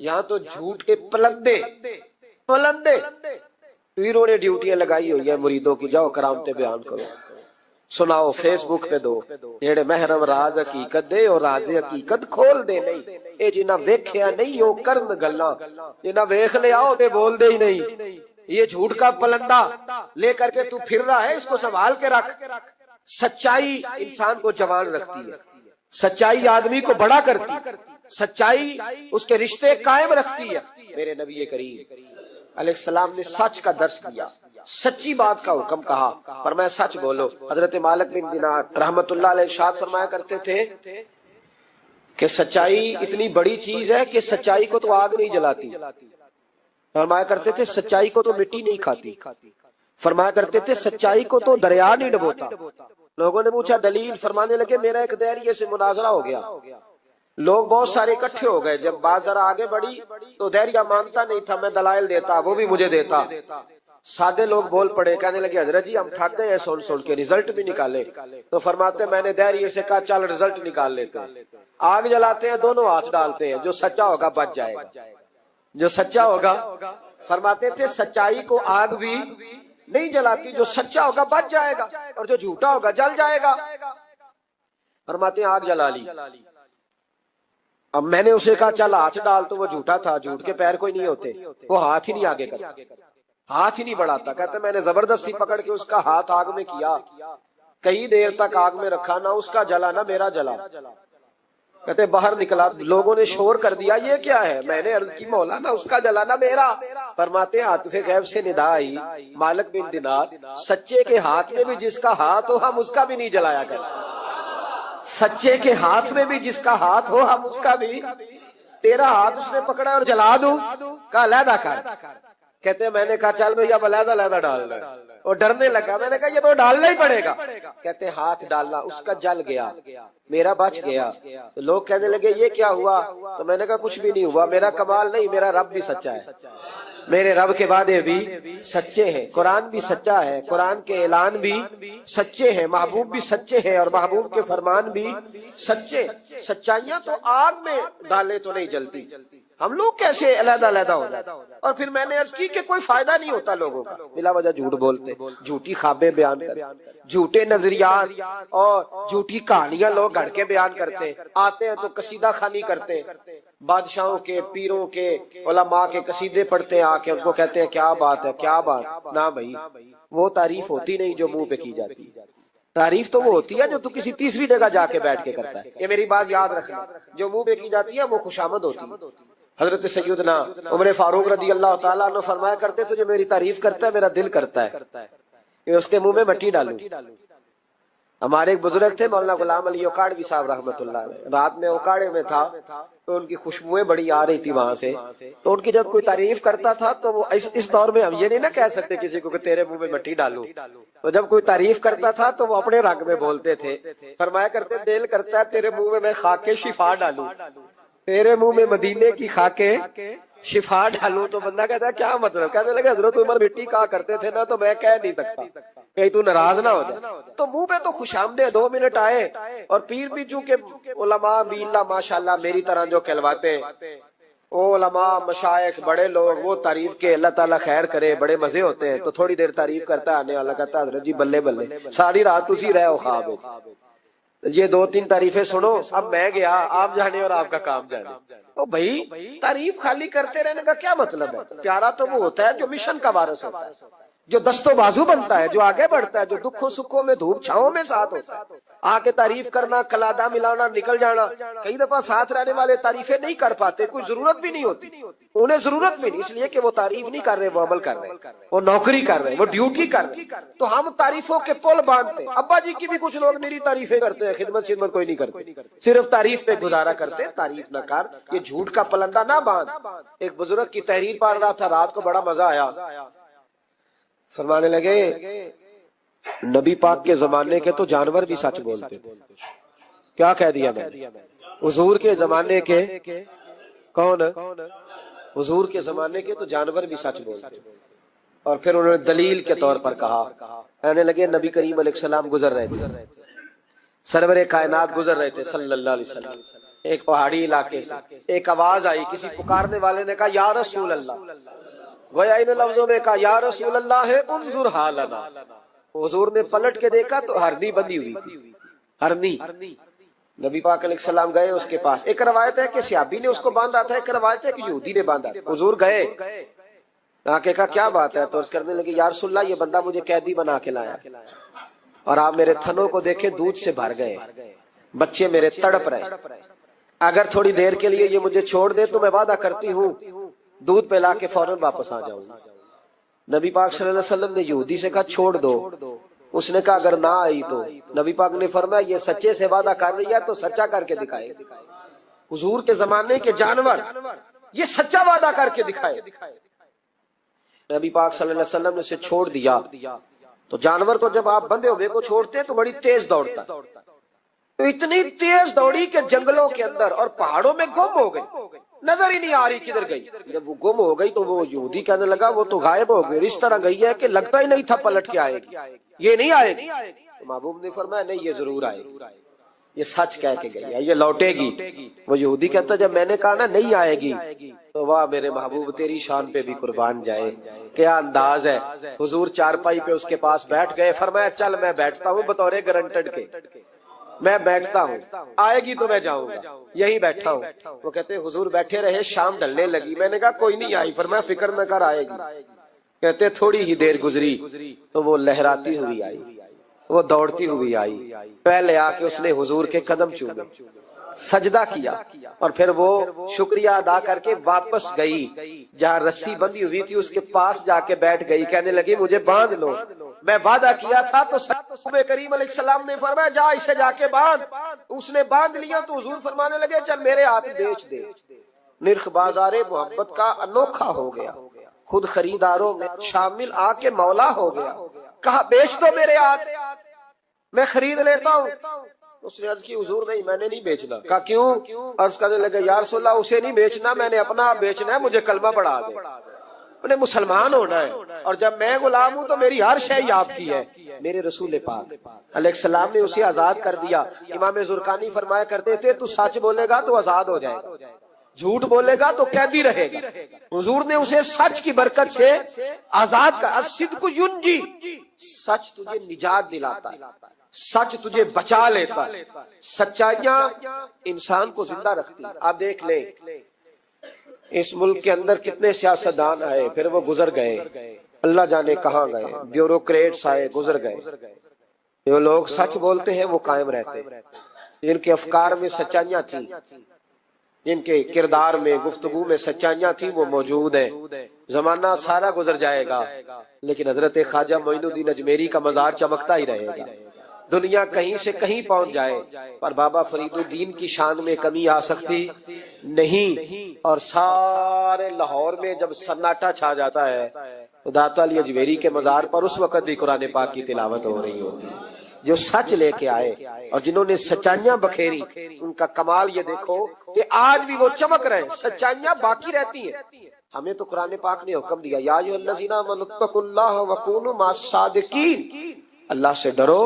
یہاں تو جھوٹ کے پلندے پیروں نے ڈیوٹیاں لگائی ہوئی ہیں مریدوں کی، جاؤ کرامتیں بیان کرو، سناؤ، فیس بک پہ دو، جیڑے محرم راز حقیقت دے اور راز حقیقت کھول دے نہیں. اے جنہ ویکھیا نہیں او کرن گلاں، جنہ ویکھ لیا او تے بول دے ہی نہیں. یہ جھوٹ کا پلندہ لے کر کے تو پھر رہا ہے، اس کو سنبھال کے رکھ. سچائی انسان کو جوان رکھتی ہے، سچائی آدمی کو بڑا کرتی ہے، سچائی اس کے رشتے قائم رکھتی ہے. میرے نبی کریم علیہ السلام نے سچ کا درس دیا، سچی بات کا حکم کہا، فرمایا سچ بولو. حضرت مالک بن دینار رحمت اللہ علیہ ارشاد فرمایا کرتے تھے کہ سچائی اتنی بڑی چیز ہے کہ سچائی کو تو آگ نہیں جلاتی. فرمایا کرتے تھے سچائی کو تو مٹی نہیں کھاتی. فرمایا کرتے تھے سچائی کو تو دریا نہیں ڈبوتا. لوگوں نے پوچھا دلیل، فرمانے لگے میرا ایک دہریے سے مناظرہ ہو گیا، لوگ بہت سارے اکٹھے ہو گئے. جب بات ذرا آگے بڑھی تو دہریہ مانتا نہیں تھا، میں دلائل دیتا، وہ بھی مجھے دیتا. سادے لوگ بول پڑے، کہنے لگے حضرت جی ہم تھک گئے ہیں سن کے، رزلٹ بھی نکالے. تو فرماتے میں نے دہریے سے کہا چل رزلٹ نکال لیتے ہیں. آگ جلاتے ہیں، دونوں ہاتھ ڈالتے ہیں، جو سچا ہوگا بچ جائے گا، جو سچا ہوگا. فرماتے تھے سچائی کو آگ بھی نہیں جلاتی، جو سچا ہوگا بچ جائے گا اور جو جھوٹا ہوگا جل جائے گا. فرماتے ہیں آگ جلا لی. اب میں نے اسے کہا چل ہاتھ ڈال، تو وہ جھوٹا تھا، جھوٹ کے پیر کوئی نہیں ہوتے، وہ ہاتھ ہی نہیں آگے کرتا، ہاتھ ہی نہیں بڑھاتا. کہتے میں نے زبردستی پکڑ کے اس کا ہاتھ آگ میں کیا، کئی دیر تک آگ میں رکھا، نہ اس کا جلا نہ میرا جلا. کہتے باہر نکلا، لوگوں نے شور کر دیا یہ کیا ہے؟ میں نے عرض کی مولا نہ اس کا جلا نہ میرا. فرماتے عاطف غیب سے ندا آئی، مالک بن دینار سچے کے ہاتھ میں بھی جس کا ہاتھ ہو ہم اس کا بھی نہیں جلایا کرتے. سچے کے ہاتھ میں بھی جس کا ہاتھ ہو ہم اس کا بھی. تیرا ہاتھ اس نے پکڑا اور جلا دوں، کہا علیحدہ کر. کہتے ہیں میں نے کہا چل بھئی اب علیحدہ ڈال دیں. اور ڈرنے لگا، میں نے کہا یہ تو ڈالنا ہی پڑے گا. کہتے ہیں ہاتھ ڈالنا، اس کا جل گیا، میرا بچ گیا. تو لوگ کہنے لگے یہ کیا ہوا؟ تو میں نے کہا کچھ بھی نہیں ہوا، میرا کمال نہیں، میرا رب بھی سچا ہے، میرے رب کے وعدے بھی سچے ہیں، قرآن بھی سچا ہے، قرآن کے اعلان بھی سچے ہیں، محبوب بھی سچے ہیں اور محبوب کے فرمان بھی سچے. سچائیاں تو آگ میں ڈالے تو نہیں جلتی، ہم لوگ کیسے علیحدہ ہو جاتے. اور پھر میں نے عرض کی کہ کوئی فائدہ نہیں ہوتا لوگوں کا، بلا وجہ جھوٹ بولتے، جھوٹی خوابیں بیان کرتے، جھوٹے نظریات اور جھوٹی کہانیاں لوگ گھڑ کے بیان کرتے. آتے ہیں تو قصیدہ خوانی کرتے، بادشاہوں کے، پیروں کے، علماء کے قصیدے پڑھتے آ کے، ان کو کہتے ہیں کیا بات ہے کیا بات. نہ بھائی وہ تعریف ہوتی نہیں جو منہ پہ کی جاتی، تعریف تو وہ ہوتی ہے جو تو کسی تیسری جگہ جا کے بیٹھ کے کرتا ہے. یہ میری بات یاد رکھنا، جو منہ پہ کی جاتی ہے وہ خوشامد ہوتی ہے. حضرت سیدنا عمر فاروق رضی اللہ تعالیٰ عنہ فرمایا کرتے تھے جو میری تعریف کرتا ہے میرا دل کرتا ہے کہ اس کے منہ میں مٹی ڈالوں. ہمارے ایک بزرگ تھے مولانا غلام علی اوکاڑوی صاحب رحمۃ اللہ علیہ، رات میں اوکاڑے میں تھا تو ان کی خوشبوئیں بڑی آ رہی تھی وہاں سے. تو ان کی جب کوئی تعریف کرتا تھا تو وہ اس دور میں ہم یہ نہیں نہ کہہ سکتے کسی کو کہ تیرے منہ میں مٹی ڈالوں. تو جب کوئی تعریف کرتا تھا تو وہ اپنے رنگ میں بولتے تھے. فرمایا کرتے دل کرتا ہے تیرے منہ میں خاک شفا ڈالوں، تیرے منہ میں مدینے کی خاکے شفا ڈالوں. تو بندہ کہتا ہے کیا مطلب؟ کہنے لگے حضرت عمر مٹی کہا کرتے تھے نا تو میں کہہ نہیں سکتا کہیں تو ناراض نہ ہو جائے. تو منہ پہ تو خوش آمدید 2 منٹ آئے. اور پیر بھی چونکہ علماء بھی اللہ ماشاءاللہ میری طرح جو کہلواتے ہیں، وہ علماء مشائخ بڑے لوگ، وہ تعریف کے اللہ تعالیٰ خیر کرے بڑے مزے ہوتے ہیں. تو تھوڑی دیر تعریف کرتا ہے، آنے والا کہتا ہے حضرت جی بلے بلے ساری رات اسی رہے ہو خواب. یہ 2-3 تعریفیں سنو، اب میں گیا، آپ جانے اور آپ کا کام جانے. تو بھائی تعریف خالی کرتے رہنے کا کیا مطلب ہے؟ پیارا تو وہ ہوتا ہے جو مشن کا وارث ہوتا ہے، جو دست و بازو بنتا ہے، جو آگے بڑھتا ہے، جو دکھوں سکھوں میں دھوپ چھاؤں میں ساتھ ہوتا ہے. آ کے تعریف کرنا، کلادہ ملانا، نکل جانا. کئی دفعہ ساتھ رہنے والے تعریفیں نہیں کر پاتے، کوئی ضرورت بھی نہیں ہوتی، انہیں ضرورت بھی نہیں، اس لیے کہ وہ تعریف نہیں کر رہے، وہ عمل کر رہے، وہ نوکری کر رہے، وہ ڈیوٹی کر رہے. تو ہم تعریفوں کے پل باندھتے. ابا جی کی بھی کچھ لوگ میری تعریفیں کرتے ہیں، خدمت کوئی نہیں کرتے، صرف تعریف پہ گزارا کرتے. تعریف نہ کر، یہ جھوٹ کا پلندہ نہ باندھ. ایک بزرگ کی تحریر پڑھ رہا تھا، رات کو بڑا مزہ آیا. فرمانے لگے نبی پاک کے زمانے کے تو جانور بھی سچ بولتے تھے. کیا کہہ دیا میں نے؟ حضور کے زمانے کے کون؟ حضور کے زمانے کے تو جانور بھی سچ بولتے. اور پھر انہوں نے دلیل کے طور پر کہا، کہنے لگے نبی کریم علیہ السلام گزر رہے تھے، سرور کائنات گزر رہے تھے صلی اللہ علیہ وسلم، ایک پہاڑی علاقے سے ایک آواز آئی، کسی پکارنے والے نے کہا یا رسول اللہ، گویا ان لفظوں میں کہا یا رسول اللہ ہے انظر حالنا۔ حضور نے پلٹ کے دیکھا تو ہرنی بندھی ہوئی تھی، ہرنی۔ نبی پاک علیہ السلام گئے اس کے پاس، ایک روایت ہے کہ صحابی نے اس کو باندھا تھا، ایک روایت ہے کہ یہودی نے باندھا تھا۔ حضور گئے، آ کے کہا کیا بات ہے؟ تو عرض کرنے لگے یا رسول اللہ یہ بندہ مجھے قیدی بنا کے لایا اور آپ میرے تھنوں کو دیکھے دودھ سے بھر گئے، بچے میرے تڑپ رہے، اگر تھوڑی دیر کے لیے یہ مجھے چھوڑ دے تو میں وعدہ کرتی ہوں دودھ پلا کے فوراً واپس آ جاؤں گا۔ نبی پاک صلی اللہ علیہ وسلم نے یہودی سے کہا چھوڑ دو، اس نے کہا اگر نہ آئی تو؟ نبی پاک نے فرمایا یہ سچے سے وعدہ کر رہی ہے تو سچا کر کے دکھائے۔ حضور کے زمانے کے جانور یہ سچا وعدہ کر کے دکھائے۔ نبی پاک صلی اللہ علیہ وسلم نے اسے چھوڑ دیا، تو جانور کو جب آپ بندھے ہوئے کو چھوڑتے تو بڑی تیز دوڑتا، تو اتنی تیز دوڑی کہ جنگلوں کے اندر اور پہاڑوں میں گم ہو گئی، نظر ہی نہیں آ رہی کدھر گئی۔ جب وہ گم ہو گئی تو وہ یہودی کہنے لگا وہ تو غائب ہو گئی، اس طرح گئی ہے کہ لگتا ہی نہیں تھا پلٹ کے آئے گی، یہ نہیں آئے گی۔ تو محبوب نے فرمایا نہیں یہ ضرور آئے گی، یہ سچ کہہ کے گئی ہے، یہ لوٹے گی۔ وہ یہودی کہتا جب میں نے کہا نا نہیں آئے گی تو واہ میرے محبوب تیری شان پہ بھی قربان جائے، کیا انداز ہے۔ حضور چارپائی پہ اس کے پاس بیٹھ گئے، فرمایا چل میں بیٹھتا ہوں بطور گارنٹڈ کے، میں بیٹھتا ہوں، آئے گی تو میں جاؤں گا، یہی بیٹھا ہوں۔ وہ کہتے حضور بیٹھے رہے، شام ڈھلنے لگی، میں نے کہا کوئی نہیں آئی، فرمایا فکر نہ کر آئے گی۔ کہتے تھوڑی ہی دیر گزری تو وہ لہراتی ہوئی آئی، وہ دوڑتی ہوئی آئی، پہلے آ کے اس نے حضور کے قدم چومے، سجدہ کیا، اور پھر وہ شکریہ ادا کر کے واپس گئی، جہاں رسی بندھی ہوئی تھی اس کے پاس جا کے بیٹھ گئی، کہنے لگی مجھے باندھ لو، میں وعدہ کیا تھا۔ تو نبی کریم علیہ السلام نے فرمایا جا اسے جا کے باندھ، اس نے باندھ لیا تو حضور فرمانے لگے چل میرے ہاتھ بیچ دے۔ نرخ بازار محبت کا انوکھا ہو گیا، خود خریداروں میں شامل آ کے مولا ہو گیا، کہا بیچ دو میرے ہاتھ میں خرید لیتا ہوں۔ اس نے عرض کی حضور نہیں میں نے نہیں بیچنا۔ کہا کیوں؟ عرض کرنے لگے یا رسول اللہ اسے نہیں بیچنا، میں نے اپنا بیچنا ہے، مجھے کلمہ پڑھا دے، انہیں مسلمان ہونا ہے، اور جب میں غلام ہوں تو میری ہر شے آپ کی ہے۔ میرے رسول پاک علیہ السلام نے اسے آزاد کر دیا۔ امام زرقانی فرمایا کرتے تھے تو سچ بولے گا تو آزاد ہو جائے گا، جھوٹ بولے گا تو قیدی رہے گا۔ حضور نے اسے سچ کی برکت سے آزاد کر، الصدق ینجی، سچ تجھے نجات دلاتا ہے، سچ تجھے بچا لیتا ہے، سچائیاں انسان کو زندہ رکھتی ہیں۔ آپ دیکھ لیں اس ملک کے اندر کتنے سیاستدان آئے، پھر وہ گزر گئے، اللہ جانے کہاں گئے، بیوروکریٹس آئے گزر گئے، جو لوگ سچ بولتے ہیں وہ قائم رہتے ہیں، جن کے افکار میں سچائیاں تھیں، جن کے کردار میں گفتگو میں سچائیاں تھیں وہ موجود ہیں۔ زمانہ سارا گزر جائے گا لیکن حضرت خواجہ معین الدین اجمیری کا مزار چمکتا ہی رہے گا۔ دنیا کہیں سے کہیں پہنچ جائے پر بابا فرید الدین کی شان میں کمی آ سکتی نہیں، اور سارے لاہور میں جب سناٹا چھا جاتا ہے تو داتا علی اجمیری کے مزار پر اس وقت بھی قرآن پاک کی تلاوت ہو رہی ہوتی ہے۔ جو سچ لے کے آئے اور جنہوں نے سچائیاں بکھیری، ان کا کمال یہ دیکھو کہ آج بھی وہ چمک رہے ہیں، سچائیاں باقی رہتی ہیں۔ ہمیں تو قرآن پاک نے حکم دیا یا ایھا الذین آمنوا اتقوا اللہ وکونوا مع الصادقین، اللہ سے ڈرو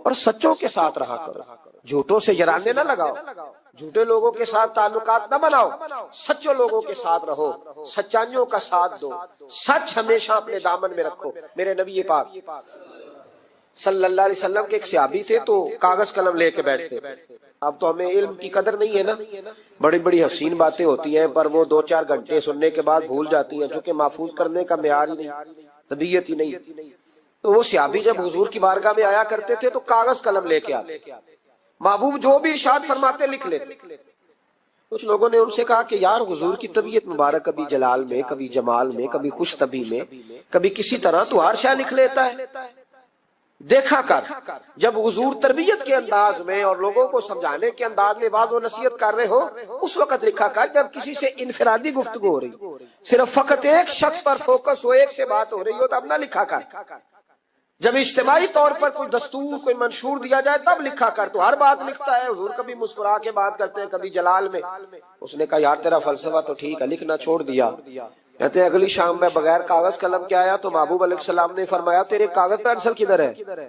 اور سچوں کے ساتھ رہا کرو، جھوٹوں سے یرانے نہ لگاؤ، جھوٹے لوگوں کے ساتھ تعلقات نہ بناؤ، سچوں لوگوں کے ساتھ رہو، سچائیوں کا ساتھ دو، سچ ہمیشہ اپنے دامن میں رکھو۔ میرے نبی پاک صلی اللہ علیہ وسلم کے ایک صحابی تھے تو کاغذ قلم لے کے بیٹھتے۔ اب تو ہمیں علم کی قدر نہیں ہے نا، بڑی بڑی حسین باتیں ہوتی ہیں پر وہ 2-4 گھنٹے سننے کے بعد بھول جاتی ہیں، چونکہ محفوظ کرنے کا معیار ہی نہیں، طبیعت ہی نہیں۔ تو وہ صحابی جب حضور کی بارگاہ میں آیا کرتے تھے تو کاغذ قلم لے کے آتے، محبوب جو بھی ارشاد فرماتے لکھ لیتے۔ کچھ لوگوں نے ان سے کہا کہ یار حضور کی طبیعت مبارک کبھی جلال میں، کبھی جمال میں، کبھی خوش طبی میں، کبھی کسی طرح، تو ہر شے لکھ لیتا ہے، دیکھا کر جب حضور تربیت کے انداز میں اور لوگوں کو سمجھانے کے انداز میں واعظ و نصیحت کر رہے ہو اس وقت لکھا کر، جب کسی سے انفرادی گفتگو ہو رہی، صرف فقط ایک شخص پر فوکس ہو، ایک سے بات ہو رہی ہو تب نہ لکھا کر، جب اجتماعی طور پر کوئی دستور کوئی منشور دیا جائے تب لکھا کر۔ تو ہر بات لکھتا ہے، حضور کبھی مسکرا کے بات کرتے ہیں، کبھی جلال میں۔ اس نے کہا یار تیرا فلسفہ تو ٹھیک ہے، لکھنا چھوڑ دیا۔ کہتے ہیں اگلی شام میں بغیر کاغذ قلم کے آیا تو محبوب علیہ السلام نے فرمایا تیرے کاغذ پینسل کدھر ہے؟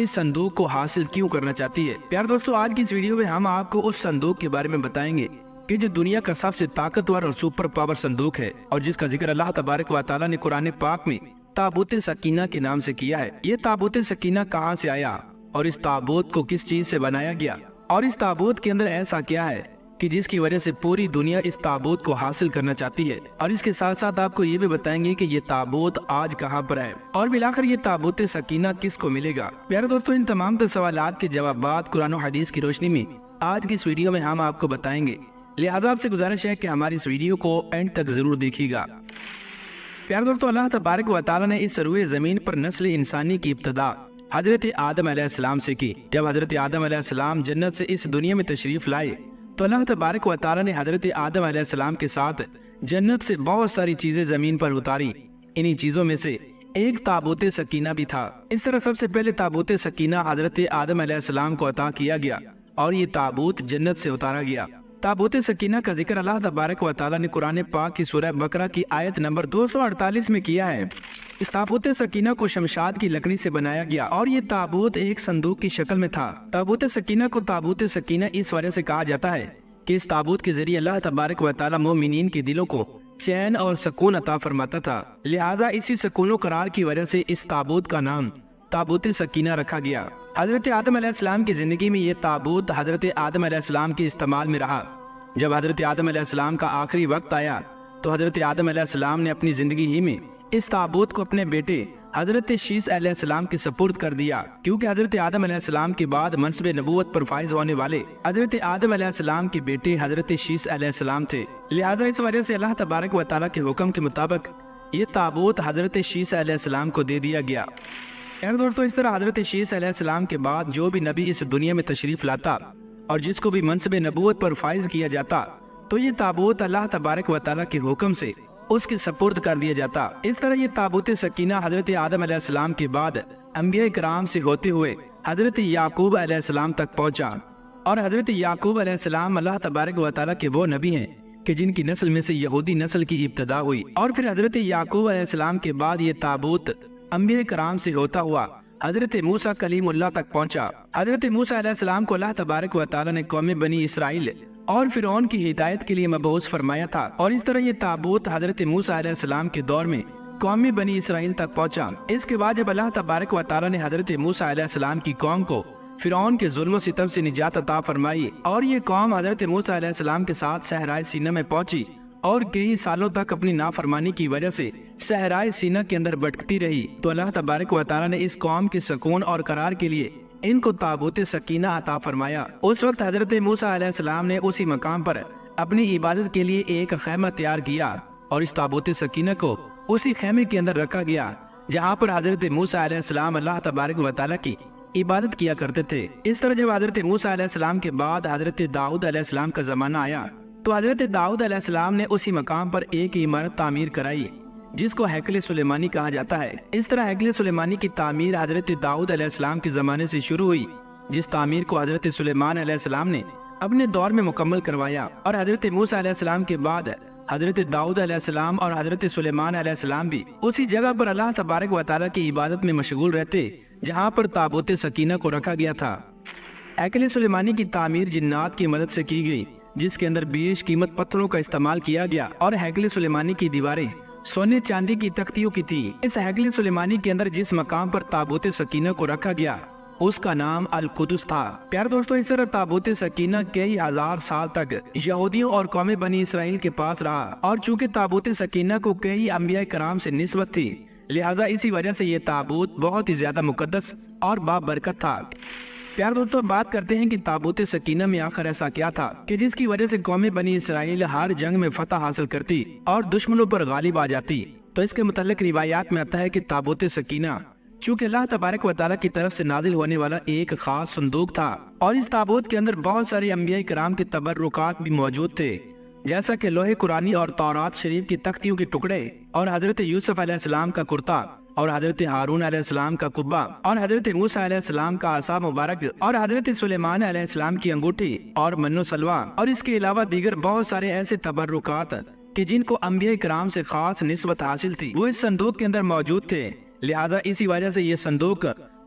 اس صندوق کو حاصل کیوں کرنا چاہتی ہے؟ پیارے دوستو، آج کی اس ویڈیو میں ہم آپ کو اس صندوق کے بارے میں بتائیں گے کہ جو دنیا کا سب سے طاقتور اور سپر پاور صندوق ہے، اور جس کا ذکر اللہ تبارک و تعالیٰ نے قرآن پاک میں تابوت سکینہ کے نام سے کیا ہے۔ یہ تابوت سکینہ کہاں سے آیا اور اس تابوت کو کس چیز سے بنایا گیا، اور اس تابوت کے اندر ایسا کیا ہے کہ جس کی وجہ سے پوری دنیا اس تابوت کو حاصل کرنا چاہتی ہے، اور اس کے ساتھ ساتھ آپ کو یہ بھی بتائیں گے کہ یہ تابوت آج کہاں پر ہے، اور بالآخر یہ تابوت سکینہ کس کو ملے گا۔ پیارے دوستو، ان تمام سوالات کے جوابات قرآن و حدیث کی روشنی میں آج کی اس ویڈیو میں ہم آپ کو بتائیں گے، لہذا آپ سے گزارش ہے کہ ہماری اس ویڈیو کو اینڈ تک ضرور دیکھیے گا۔ پیارے دوستو، اللہ تبارک و تعالیٰ نے اس روئے زمین پر نسل انسانی کی ابتدا حضرت آدم علیہ السلام سے کی۔ جب حضرت آدم علیہ السلام جنت سے اس دنیا میں تشریف لائے تو اللہ تبارک و تعالیٰ نے حضرت آدم علیہ السلام کے ساتھ جنت سے بہت ساری چیزیں زمین پر اتاری۔ انہی چیزوں میں سے ایک تابوت سکینہ بھی تھا۔ اس طرح سب سے پہلے تابوت سکینہ حضرت آدم علیہ السلام کو عطا کیا گیا اور یہ تابوت جنت سے اتارا گیا۔ تابوت سکینہ کا ذکر اللہ تبارک و تعالیٰ نے قرآن پاک کی سورہ بقرہ کی آیت نمبر 248 میں کیا ہے۔ اس تابوت سکینہ کو شمشاد کی لکڑی سے بنایا گیا اور یہ تابوت ایک صندوق کی شکل میں تھا۔ تابوت سکینہ کو تابوت سکینہ اس وجہ سے کہا جاتا ہے کہ اس تابوت کے ذریعے اللہ تبارک و تعالیٰ مومنین کے دلوں کو چین اور سکون عطا فرماتا تھا، لہذا اسی سکون و قرار کی وجہ سے اس تابوت کا نام تابوت سکینہ رکھا گیا۔ حضرت آدم علیہ السلام کی زندگی میں یہ تابوت حضرت آدم علیہ السلام کے استعمال میں رہا۔ جب حضرت آدم علیہ السلام کا آخری وقت آیا تو حضرت آدم علیہ السلام نے اپنی زندگی ہی میں اس تابوت کو اپنے بیٹے حضرت شیس علیہ السلام کے سپرد کر دیا، کیونکہ حضرت آدم علیہ السلام کے بعد منصب نبوت پر فائز ہونے والے حضرت آدم علیہ السلام کے بیٹے حضرت شیس علیہ السلام تھے، لہذا اس وجہ سے اللہ تبارک و تعالیٰ کے حکم کے مطابق یہ تابوت حضرت شیس علیہ السلام کو دے دیا گیا۔ دوستو، اس طرح حضرت شیس علیہ السلام کے بعد جو بھی نبی اس دنیا میں تشریف لاتا اور جس کو بھی منصب نبوت پر فائز کیا جاتا تو یہ تابوت اللہ تبارک و تعالیٰ کے حکم سے اس کے سپرد کر دیا جاتا۔ اس طرح یہ تابوت سکینہ حضرت آدم علیہ السلام کے بعد انبیاء کرام سے ہوتے ہوئے حضرت یعقوب علیہ السلام تک پہنچا، اور حضرت یعقوب علیہ السلام اللہ تبارک و تعالیٰ کے وہ نبی ہیں کہ جن کی نسل میں سے یہودی نسل کی ابتدا ہوئی، اور پھر حضرت یعقوب علیہ السلام کے بعد یہ تابوت انبیاء کرام سے ہوتا ہوا حضرت موسیٰ کلیم اللہ تک پہنچا۔ حضرت موسیٰ علیہ السلام کو اللہ تبارک و تعالیٰ نے قوم بنی اسرائیل اور فرعون کی ہدایت کے لیے مبعوث فرمایا تھا، اور اس طرح یہ تابوت حضرت موسیٰ علیہ السلام کے دور میں قوم بنی اسرائیل تک پہنچا۔ اس کے بعد جب اللہ تبارک و تعالیٰ نے حضرت موسیٰ علیہ السلام کی قوم کو فرعون کے ظلم و ستم سے نجات عطا فرمائی اور یہ قوم حضرت موسیٰ علیہ السلام کے ساتھ صحرائے سینا میں پہنچی اور کئی سالوں تک اپنی نافرمانی کی وجہ سے صحرائے سینا کے اندر بھٹکتی رہی، تو اللہ تبارک و تعالیٰ نے اس قوم کے سکون اور قرار کے لیے ان کو تابوت سکینہ عطا فرمایا۔ اس وقت حضرت موسیٰ علیہ السلام نے اسی مقام پر اپنی عبادت کے لیے ایک خیمہ تیار کیا اور اس تابوت سکینہ کو اسی خیمے کے اندر رکھا گیا جہاں پر حضرت موسیٰ علیہ السلام اللہ تبارک و تعالیٰ کی عبادت کیا کرتے تھے۔ اس طرح جب حضرت موسیٰ علیہ السلام کے بعد حضرت داؤد علیہ السلام کا زمانہ آیا تو حضرت داؤد علیہ السلام نے اسی مقام پر ایک عمارت تعمیر کرائی جس کو ہیکل سلیمانی کہا جاتا ہے۔ اس طرح ہیکل سلیمانی کی تعمیر حضرت داؤد علیہ السلام کے زمانے سے شروع ہوئی، جس تعمیر کو حضرت سلیمان علیہ السلام نے اپنے دور میں مکمل کروایا، اور حضرت موسیٰ علیہ السلام کے بعد حضرت داؤد علیہ السلام اور حضرت سلیمان علیہ السلام بھی اسی جگہ پر اللہ تبارک و تعالیٰ کی عبادت میں مشغول رہتے جہاں پر تابوت سکینہ کو رکھا گیا تھا۔ ہیکل سلیمانی کی تعمیر جنات کی مدد سے کی گئی، جس کے اندر بیش قیمت پتھروں کا استعمال کیا گیا، اور ہیکل سلیمانی کی دیواریں سونے چاندی کی تختیوں کی تھی۔ اس ہیکل سلیمانی کے اندر جس مقام پر تابوت سکینہ کو رکھا گیا اس کا نام القدس تھا۔ پیارے دوستو، اس طرح تابوت سکینہ کئی ہزار سال تک یہودیوں اور قوم بنی اسرائیل کے پاس رہا، اور چونکہ تابوت سکینہ کو کئی انبیاء کرام سے نسبت تھی، لہذا اسی وجہ سے یہ تابوت بہت ہی زیادہ مقدس اور بابرکت تھا۔ پیارے دوستو، بات کرتے ہیں کہ تابوت سکینہ میں آخر ایسا کیا تھا کہ جس کی وجہ سے قوم بنی اسرائیل ہر جنگ میں فتح حاصل کرتی اور دشمنوں پر غالب آ جاتی۔ تو اس کے متعلق روایات میں آتا ہے کہ تابوت سکینہ چونکہ اللہ تبارک و تعالیٰ کی طرف سے نازل ہونے والا ایک خاص صندوق تھا، اور اس تابوت کے اندر بہت سارے انبیاء کرام کے تبرکات بھی موجود تھے، جیسا کہ لوح قرآنی اور تورات شریف کی تختیوں کے ٹکڑے، اور حضرت یوسف علیہ السلام کا کرتا، اور حضرت ہارون علیہ السلام کا قبہ، اور حضرت موسیٰ علیہ السلام کا عصا مبارک، اور حضرت سلیمان علیہ السلام کی انگوٹھی اور من و سلوہ، اور اس کے علاوہ دیگر بہت سارے ایسے تبرکات کہ جن کو انبیاء کرام سے خاص نسبت حاصل تھی وہ اس صندوق کے اندر موجود تھے۔ لہذا اسی وجہ سے یہ صندوق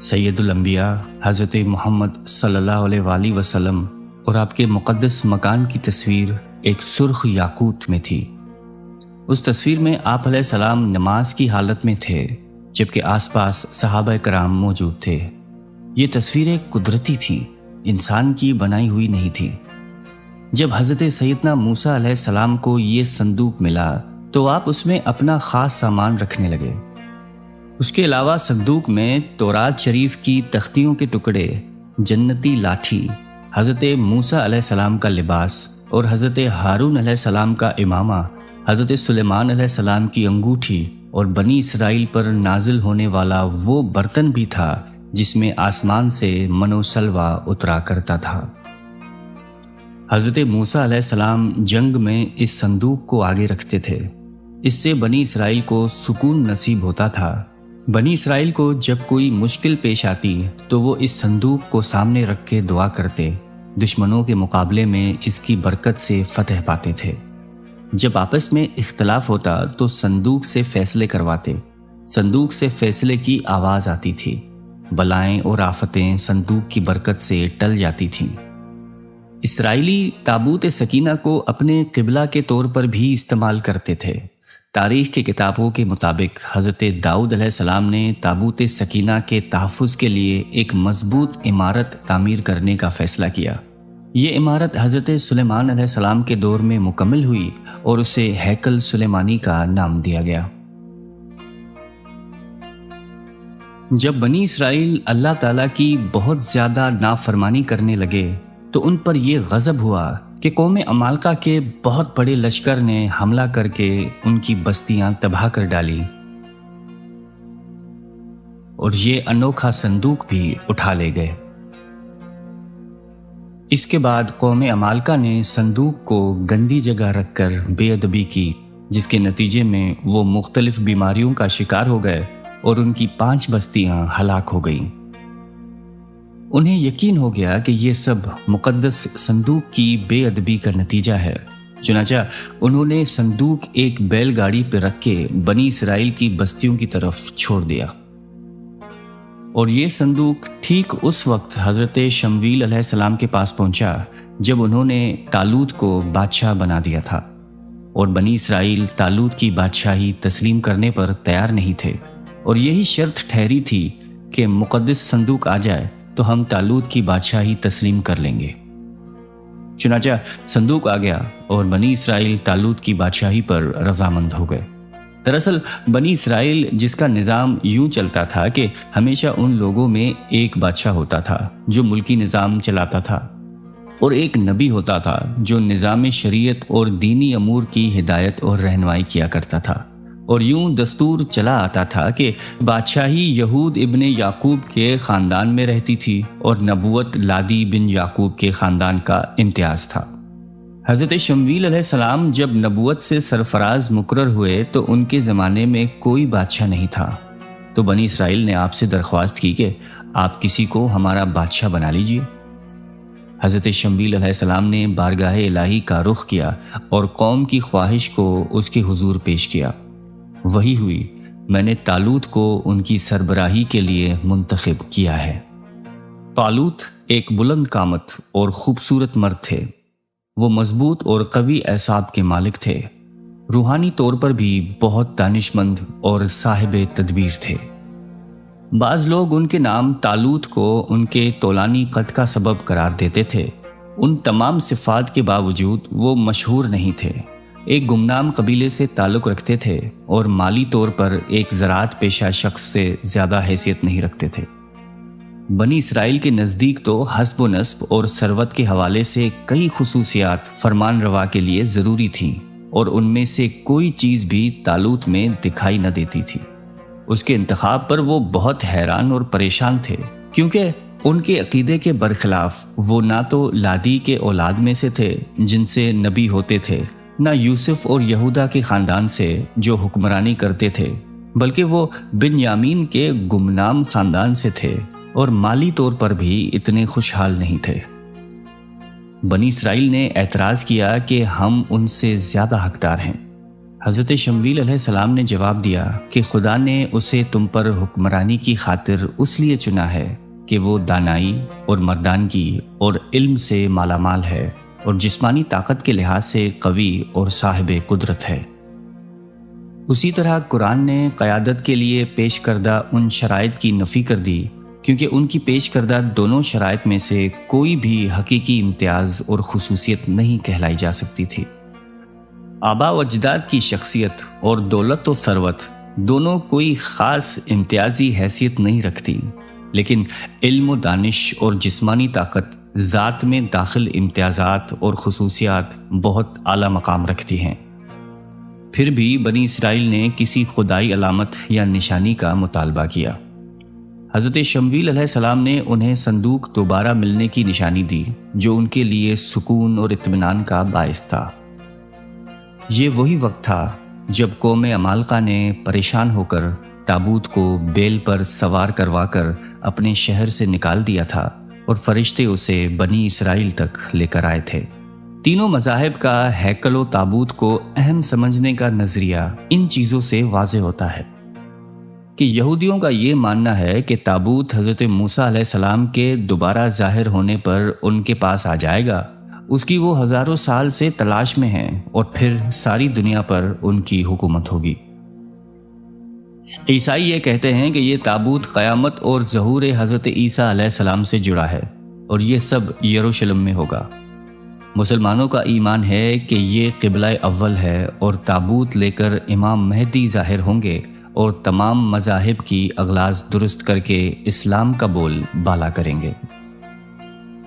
سید الانبیاء حضرت محمد صلی اللہ علیہ وآلہ وسلم اور آپ کے مقدس مکان کی تصویر ایک سرخ یاقوت میں تھی۔ اس تصویر میں آپ علیہ السلام نماز کی حالت میں تھے، جبکہ آس پاس صحابہ کرام موجود تھے۔ یہ تصویریں قدرتی تھیں، انسان کی بنائی ہوئی نہیں تھی۔ جب حضرت سیدنا موسیٰ علیہ السلام کو یہ صندوق ملا تو آپ اس میں اپنا خاص سامان رکھنے لگے۔ اس کے علاوہ صندوق میں تورات شریف کی تختیوں کے ٹکڑے، جنتی لاٹھی، حضرت موسیٰ علیہ السلام کا لباس اور حضرت ہارون علیہ السلام کا امامہ، حضرت سلیمان علیہ السلام کی انگوٹھی اور بنی اسرائیل پر نازل ہونے والا وہ برتن بھی تھا جس میں آسمان سے من و سلوہ اترا کرتا تھا۔ حضرت موسیٰ علیہ السلام جنگ میں اس صندوق کو آگے رکھتے تھے۔ اس سے بنی اسرائیل کو سکون نصیب ہوتا تھا۔ بنی اسرائیل کو جب کوئی مشکل پیش آتی تو وہ اس صندوق کو سامنے رکھ کے دعا کرتے، دشمنوں کے مقابلے میں اس کی برکت سے فتح پاتے تھے۔ جب آپس میں اختلاف ہوتا تو صندوق سے فیصلے کرواتے۔ صندوق سے فیصلے کی آواز آتی تھی، بلائیں اور آفتیں صندوق کی برکت سے ٹل جاتی تھیں۔ اسرائیلی تابوت سکینہ کو اپنے قبلہ کے طور پر بھی استعمال کرتے تھے۔ تاریخ کی کتابوں کے مطابق حضرت داؤد علیہ السلام نے تابوت سکینہ کے تحفظ کے لیے ایک مضبوط عمارت تعمیر کرنے کا فیصلہ کیا۔ یہ عمارت حضرت سلیمان علیہ السلام کے دور میں مکمل ہوئی اور اسے ہیکل سلیمانی کا نام دیا گیا۔ جب بنی اسرائیل اللہ تعالیٰ کی بہت زیادہ نافرمانی کرنے لگے تو ان پر یہ غضب ہوا کہ قوم عمالقہ کے بہت بڑے لشکر نے حملہ کر کے ان کی بستیاں تباہ کر ڈالی اور یہ انوکھا صندوق بھی اٹھا لے گئے۔ اس کے بعد قوم عمالقہ نے صندوق کو گندی جگہ رکھ کر بے ادبی کی، جس کے نتیجے میں وہ مختلف بیماریوں کا شکار ہو گئے اور ان کی 5 بستیاں ہلاک ہو گئیں۔ انہیں یقین ہو گیا کہ یہ سب مقدس صندوق کی بے ادبی کا نتیجہ ہے، چنانچہ انہوں نے صندوق ایک بیل گاڑی پہ رکھ کے بنی اسرائیل کی بستیوں کی طرف چھوڑ دیا۔ اور یہ صندوق ٹھیک اس وقت حضرت شمویل علیہ السلام کے پاس پہنچا جب انہوں نے طالوت کو بادشاہ بنا دیا تھا، اور بنی اسرائیل طالوت کی بادشاہی تسلیم کرنے پر تیار نہیں تھے، اور یہی شرط ٹھہری تھی کہ مقدس صندوق آ جائے تو ہم طالوت کی بادشاہی تسلیم کر لیں گے۔ چنانچہ صندوق آ گیا اور بنی اسرائیل طالوت کی بادشاہی پر رضامند ہو گئے۔ دراصل بنی اسرائیل جس کا نظام یوں چلتا تھا کہ ہمیشہ ان لوگوں میں ایک بادشاہ ہوتا تھا جو ملکی نظام چلاتا تھا، اور ایک نبی ہوتا تھا جو نظام شریعت اور دینی امور کی ہدایت اور رہنمائی کیا کرتا تھا، اور یوں دستور چلا آتا تھا کہ بادشاہی یہود ابن یعقوب کے خاندان میں رہتی تھی اور نبوت لادی بن یعقوب کے خاندان کا امتیاز تھا۔ حضرت شمویل علیہ السلام جب نبوت سے سرفراز مقرر ہوئے تو ان کے زمانے میں کوئی بادشاہ نہیں تھا، تو بنی اسرائیل نے آپ سے درخواست کی کہ آپ کسی کو ہمارا بادشاہ بنا لیجئے۔ حضرت شمویل علیہ السلام نے بارگاہ الہی کا رخ کیا اور قوم کی خواہش کو اس کے حضور پیش کیا۔ وہی ہوئی، میں نے طالوت کو ان کی سربراہی کے لیے منتخب کیا ہے۔ طالوت ایک بلند قامت اور خوبصورت مرد تھے۔ وہ مضبوط اور قوی اعصاب کے مالک تھے، روحانی طور پر بھی بہت دانش مند اور صاحب تدبیر تھے۔ بعض لوگ ان کے نام طالوت کو ان کے طولانی قد کا سبب قرار دیتے تھے۔ ان تمام صفات کے باوجود وہ مشہور نہیں تھے، ایک گمنام قبیلے سے تعلق رکھتے تھے اور مالی طور پر ایک زراعت پیشہ شخص سے زیادہ حیثیت نہیں رکھتے تھے۔ بنی اسرائیل کے نزدیک تو حسب و نسب اور ثروت کے حوالے سے کئی خصوصیات فرمان روا کے لیے ضروری تھیں، اور ان میں سے کوئی چیز بھی طالوت میں دکھائی نہ دیتی تھی۔ اس کے انتخاب پر وہ بہت حیران اور پریشان تھے، کیونکہ ان کے عقیدے کے برخلاف وہ نہ تو لادی کے اولاد میں سے تھے جن سے نبی ہوتے تھے، نہ یوسف اور یہودا کے خاندان سے جو حکمرانی کرتے تھے، بلکہ وہ بنیامین کے گمنام خاندان سے تھے، اور مالی طور پر بھی اتنے خوشحال نہیں تھے۔ بنی اسرائیل نے اعتراض کیا کہ ہم ان سے زیادہ حقدار ہیں۔ حضرت شمویل علیہ السلام نے جواب دیا کہ خدا نے اسے تم پر حکمرانی کی خاطر اس لیے چنا ہے کہ وہ دانائی اور مردانگی اور علم سے مالا مال ہے اور جسمانی طاقت کے لحاظ سے قوی اور صاحب قدرت ہے۔ اسی طرح قرآن نے قیادت کے لیے پیش کردہ ان شرائط کی نفی کر دی کیونکہ ان کی پیش کردہ دونوں شرائط میں سے کوئی بھی حقیقی امتیاز اور خصوصیت نہیں کہلائی جا سکتی تھی۔ آبا و اجداد کی شخصیت اور دولت و ثروت دونوں کوئی خاص امتیازی حیثیت نہیں رکھتی، لیکن علم و دانش اور جسمانی طاقت ذات میں داخل امتیازات اور خصوصیات بہت اعلیٰ مقام رکھتی ہیں۔ پھر بھی بنی اسرائیل نے کسی خدائی علامت یا نشانی کا مطالبہ کیا۔ حضرت شمویل علیہ السلام نے انہیں صندوق دوبارہ ملنے کی نشانی دی جو ان کے لیے سکون اور اطمینان کا باعث تھا۔ یہ وہی وقت تھا جب قوم عمالقہ نے پریشان ہو کر تابوت کو بیل پر سوار کروا کر اپنے شہر سے نکال دیا تھا اور فرشتے اسے بنی اسرائیل تک لے کر آئے تھے۔ تینوں مذاہب کا ہیکل و تابوت کو اہم سمجھنے کا نظریہ ان چیزوں سے واضح ہوتا ہے کہ یہودیوں کا یہ ماننا ہے کہ تابوت حضرت موسیٰ علیہ السلام کے دوبارہ ظاہر ہونے پر ان کے پاس آ جائے گا، اس کی وہ ہزاروں سال سے تلاش میں ہیں اور پھر ساری دنیا پر ان کی حکومت ہوگی۔ عیسائی یہ کہتے ہیں کہ یہ تابوت قیامت اور ظہور حضرت عیسیٰ علیہ السلام سے جڑا ہے اور یہ سب یروشلم میں ہوگا۔ مسلمانوں کا ایمان ہے کہ یہ قبلہ اول ہے اور تابوت لے کر امام مہدی ظاہر ہوں گے اور تمام مذاہب کی اغلاظ درست کر کے اسلام کا بول بالا کریں گے۔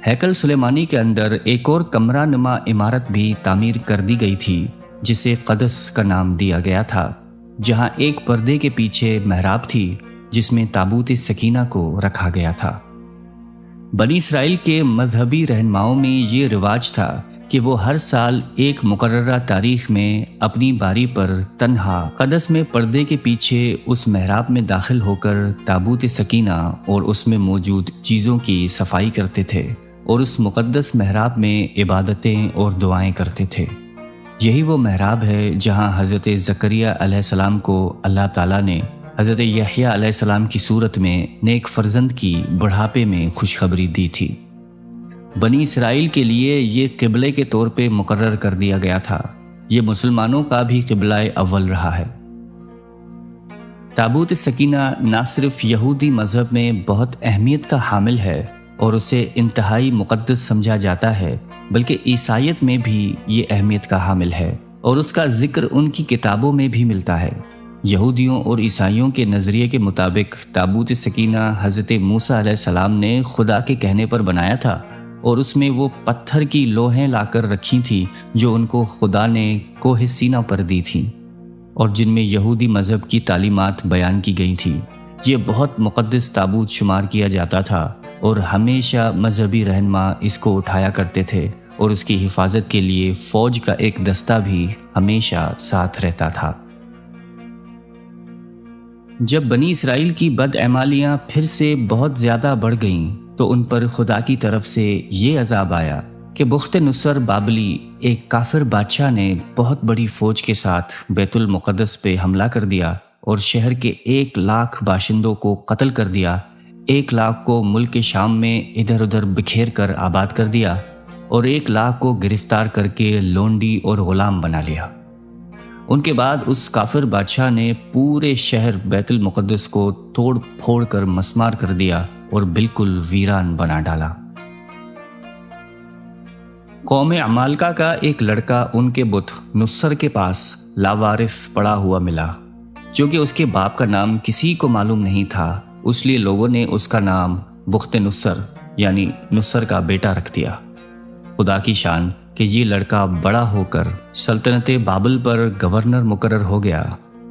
ہیکل سلیمانی کے اندر ایک اور کمرہ نما عمارت بھی تعمیر کر دی گئی تھی جسے قدس کا نام دیا گیا تھا، جہاں ایک پردے کے پیچھے محراب تھی جس میں تابوت سکینہ کو رکھا گیا تھا۔ بنی اسرائیل کے مذہبی رہنماؤں میں یہ رواج تھا کہ وہ ہر سال ایک مقررہ تاریخ میں اپنی باری پر تنہا قدس میں پردے کے پیچھے اس محراب میں داخل ہو کر تابوت سکینہ اور اس میں موجود چیزوں کی صفائی کرتے تھے اور اس مقدس محراب میں عبادتیں اور دعائیں کرتے تھے۔ یہی وہ محراب ہے جہاں حضرت زکریہ علیہ السلام کو اللہ تعالیٰ نے حضرت یحییٰ علیہ السلام کی صورت میں نیک فرزند کی بڑھاپے میں خوشخبری دی تھی۔ بنی اسرائیل کے لیے یہ قبلے کے طور پہ مقرر کر دیا گیا تھا۔ یہ مسلمانوں کا بھی قبلہ اول رہا ہے۔ تابوت سکینہ نہ صرف یہودی مذہب میں بہت اہمیت کا حامل ہے اور اسے انتہائی مقدس سمجھا جاتا ہے، بلکہ عیسائیت میں بھی یہ اہمیت کا حامل ہے اور اس کا ذکر ان کی کتابوں میں بھی ملتا ہے۔ یہودیوں اور عیسائیوں کے نظریے کے مطابق تابوت سکینہ حضرت موسیٰ علیہ السلام نے خدا کے کہنے پر بنایا تھا اور اس میں وہ پتھر کی لوحیں لا کر رکھی تھیں جو ان کو خدا نے کوہ سینہ پر دی تھیں اور جن میں یہودی مذہب کی تعلیمات بیان کی گئی تھیں۔ یہ بہت مقدس تابوت شمار کیا جاتا تھا اور ہمیشہ مذہبی رہنما اس کو اٹھایا کرتے تھے اور اس کی حفاظت کے لیے فوج کا ایک دستہ بھی ہمیشہ ساتھ رہتا تھا۔ جب بنی اسرائیل کی بدعمالیاں پھر سے بہت زیادہ بڑھ گئیں تو ان پر خدا کی طرف سے یہ عذاب آیا کہ بخت نصر بابلی ایک کافر بادشاہ نے بہت بڑی فوج کے ساتھ بیت المقدس پہ حملہ کر دیا اور شہر کے 1,00,000 باشندوں کو قتل کر دیا، 1,00,000 کو ملک شام میں ادھر ادھر بکھیر کر آباد کر دیا اور 1,00,000 کو گرفتار کر کے لونڈی اور غلام بنا لیا۔ ان کے بعد اس کافر بادشاہ نے پورے شہر بیت المقدس کو توڑ پھوڑ کر مسمار کر دیا اور بالکل ویران بنا ڈالا۔ قوم عمالقہ کا ایک لڑکا ان کے بت نصر کے پاس لاوارث پڑا ہوا ملا۔ چونکہ اس کے باپ کا نام کسی کو معلوم نہیں تھا، اس لیے لوگوں نے اس کا نام بخت نصر یعنی نصر کا بیٹا رکھ دیا۔ خدا کی شان کہ یہ لڑکا بڑا ہو کر سلطنت بابل پر گورنر مقرر ہو گیا،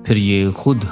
پھر یہ خود